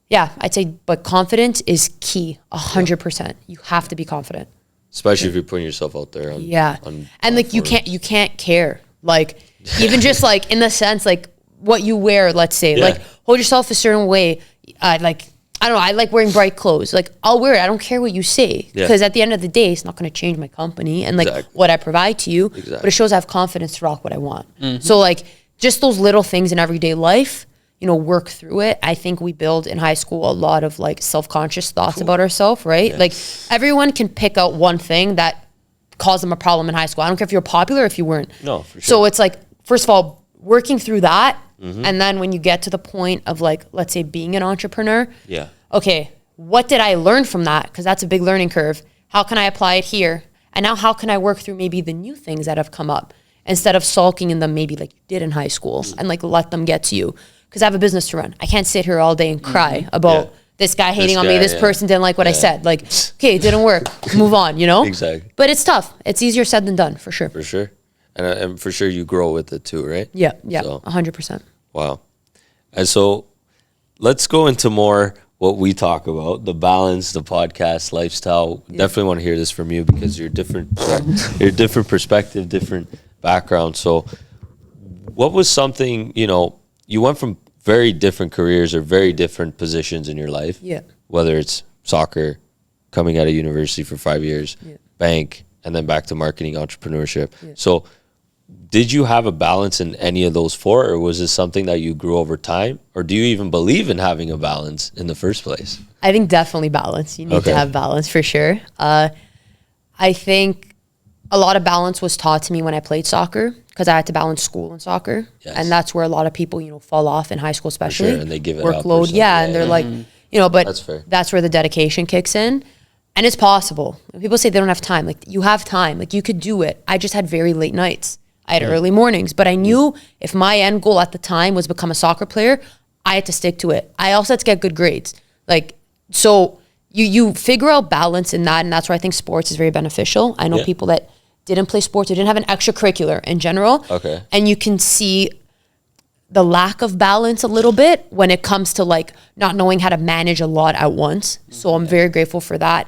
[SPEAKER 5] yeah, I'd say, but confidence is key, 100%. You have to be confident.
[SPEAKER 4] Especially if you're putting yourself out there.
[SPEAKER 5] And like you can't care. Like even just like in the sense, like what you wear, let's say, like hold yourself a certain way. Like, I don't know, I like wearing bright clothes. Like I'll wear it. I don't care what you say. Because at the end of the day, it's not going to change my company and like what I provide to you. But it shows I have confidence to rock what I want. So like just those little things in everyday life, you know, work through it. I think we build in high school a lot of like self-conscious thoughts about ourselves, right? Like everyone can pick out one thing that caused them a problem in high school. I don't care if you're popular or if you weren't.
[SPEAKER 4] No, for sure.
[SPEAKER 5] So it's like, first of all, working through that. And then when you get to the point of like, let's say being an entrepreneur. Okay, what did I learn from that? Because that's a big learning curve. How can I apply it here? And now how can I work through maybe the new things that have come up instead of sulking in them maybe like you did in high school and like let them get to you? Because I have a business to run. I can't sit here all day and cry about this guy hating on me, this person didn't like what I said. Like, okay, it didn't work. Move on, you know?
[SPEAKER 4] Exactly.
[SPEAKER 5] But it's tough. It's easier said than done, for sure.
[SPEAKER 4] For sure. And for sure you grow with it too, right?
[SPEAKER 5] Yeah, so, 100%.
[SPEAKER 4] Wow. And so let's go into more what we talk about, the balance, the podcast, lifestyle. Definitely want to hear this from you because you're different, you're different perspective, different background. So what was something, you know, you went from very different careers or very different positions in your life.
[SPEAKER 5] Yeah.
[SPEAKER 4] Whether it's soccer, coming out of university for 5 years, bank, and then back to marketing, entrepreneurship. Yeah. So did you have a balance in any of those four, or was this something that you grew over time? Or do you even believe in having a balance in the first place?
[SPEAKER 5] I think definitely balance. You need to have balance for sure. I think a lot of balance was taught to me when I played soccer, because I had to balance school and soccer. Yes. And that's where a lot of people, you know, fall off in high school, especially.
[SPEAKER 4] Sure. And they give it
[SPEAKER 5] workload. And they're like, you know, but that's where the dedication kicks in. And it's possible. People say they don't have time. Like, you have time. Like, you could do it. I just had very late nights. I had early mornings, but I knew if my end goal at the time was become a soccer player, I had to stick to it. I also had to get good grades. Like, so you figure out balance in that, and that's where I think sports is very beneficial. I know people that didn't play sports or didn't have an extracurricular in general. Okay. And you can see the lack of balance a little bit when it comes to like not knowing how to manage a lot at once. So I'm very grateful for that.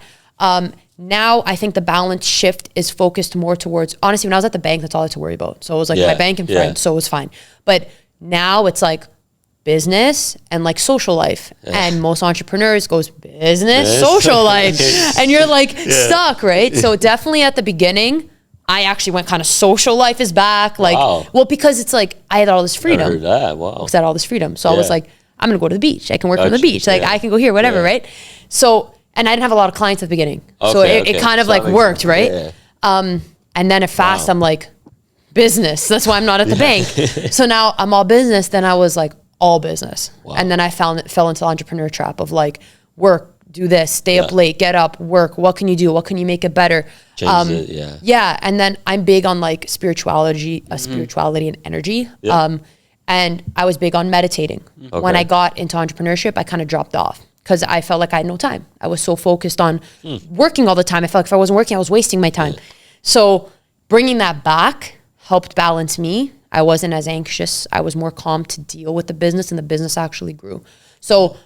[SPEAKER 5] Now I think the balance shift is focused more towards, honestly, when I was at the bank, that's all I had to worry about. So it was like my bank and friends, so it was fine. But now it's like business and like social life. And most entrepreneurs goes business, social life. And you're like stuck, right? So definitely at the beginning, I actually went kind of social life is back. Like, well, because it's like, I had all this freedom.
[SPEAKER 4] I heard that, wow.
[SPEAKER 5] I had all this freedom. So I was like, I'm going to go to the beach. I can work from the beach. Like I can go here, whatever, right? So, and I didn't have a lot of clients at the beginning. So it kind of like worked, right? And then at Fast, I'm like, business. That's why I'm not at the bank. So now I'm all business. Then I was like, all business. And then I fell into the entrepreneur trap of like, work, do this, stay up late, get up, work. What can you do? What can you make it better?
[SPEAKER 4] Change it,
[SPEAKER 5] Yeah. And then I'm big on like spirituality and energy. And I was big on meditating. When I got into entrepreneurship, I kind of dropped off because I felt like I had no time. I was so focused on working all the time. I felt like if I wasn't working, I was wasting my time. So bringing that back helped balance me. I wasn't as anxious. I was more calm to deal with the business, and the business actually grew. So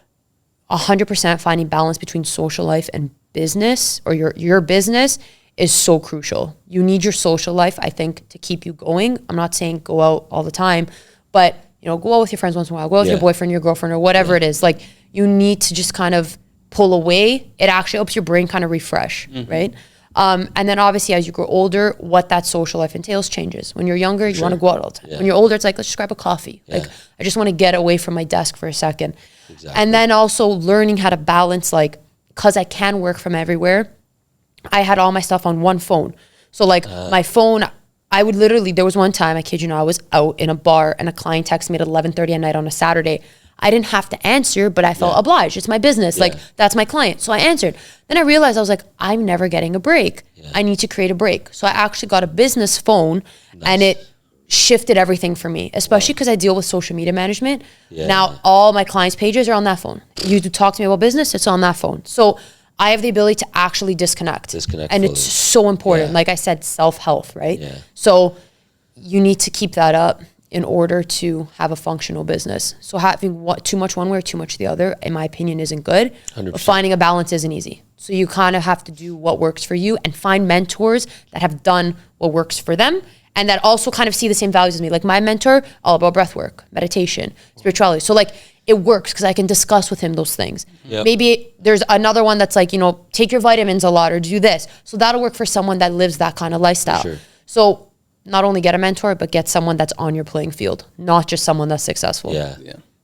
[SPEAKER 5] 100% finding balance between social life and business, or your business, is so crucial. You need your social life, I think, to keep you going. I'm not saying go out all the time, but you know, go out with your friends once in a while, go out with your boyfriend, your girlfriend, or whatever it is. Like, you need to just kind of pull away. It actually helps your brain kind of refresh, right? And then obviously as you grow older, what that social life entails changes. When you're younger, you want to go out all the time. When you're older, it's like, let's just grab a coffee. Like, I just want to get away from my desk for a second. And then also learning how to balance, like, because I can work from everywhere, I had all my stuff on one phone. So like my phone, I would literally, there was one time, I kid you not, I was out in a bar and a client texted me at 11:30 at night on a Saturday. I didn't have to answer, but I felt obliged. It's my business. Like, that's my client. So I answered. Then I realized, I was like, I'm never getting a break. I need to create a break. So I actually got a business phone, and it shifted everything for me, especially because I deal with social media management. Now all my clients' pages are on that phone. You talk to me about business, it's on that phone. So I have the ability to actually disconnect. And fully. It's so important. Like I said, self-health, right? So you need to keep that up in order to have a functional business. So having too much one way or too much the other, in my opinion, isn't good. 100%. But finding a balance isn't easy. So you kind of have to do what works for you and find mentors that have done what works for them and that also kind of see the same values as me. Like my mentor, all about breath work, meditation, spirituality. So like it works because I can discuss with him those things. Maybe there's another one that's like, you know, take your vitamins a lot or do this. So that'll work for someone that lives that kind of lifestyle. So not only get a mentor, but get someone that's on your playing field, not just someone that's successful.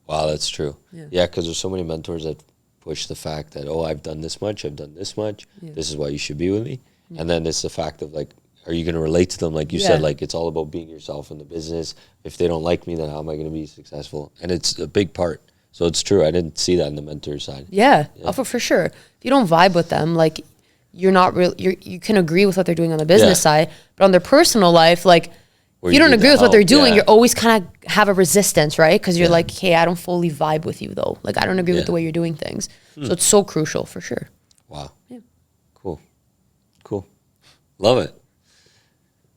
[SPEAKER 4] Wow, that's true. Because there's so many mentors that push the fact that, oh, I've done this much, this is why you should be with me. And then it's the fact of like, are you going to relate to them? Like you said, like it's all about being yourself in the business. If they don't like me, then how am I going to be successful? And it's a big part. So it's true. I didn't see that in the mentor side.
[SPEAKER 5] For sure. If you don't vibe with them, like you're not real. You can agree with what they're doing on the business side, but on their personal life, like if you don't agree with what they're doing, you're always kind of have a resistance, right? Because you're like, hey, I don't fully vibe with you though. Like I don't agree with the way you're doing things. So it's so crucial for sure.
[SPEAKER 4] Wow. Cool. Love it.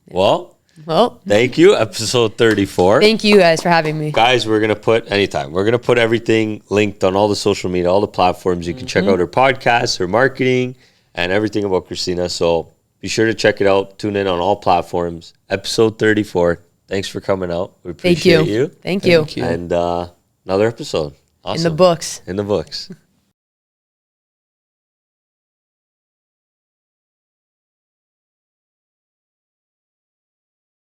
[SPEAKER 4] Well,
[SPEAKER 5] Well,
[SPEAKER 4] thank you. Episode 34.
[SPEAKER 5] Thank you guys for having me.
[SPEAKER 4] Guys, we're going to put everything linked on all the social media, all the platforms. You can check out her podcast, her marketing, and everything about Kristina. So be sure to check it out. Tune in on all platforms. Episode 34. Thanks for coming out. We appreciate you.
[SPEAKER 5] Thank you.
[SPEAKER 4] And another episode. Awesome.
[SPEAKER 5] In the books.
[SPEAKER 4] In the books.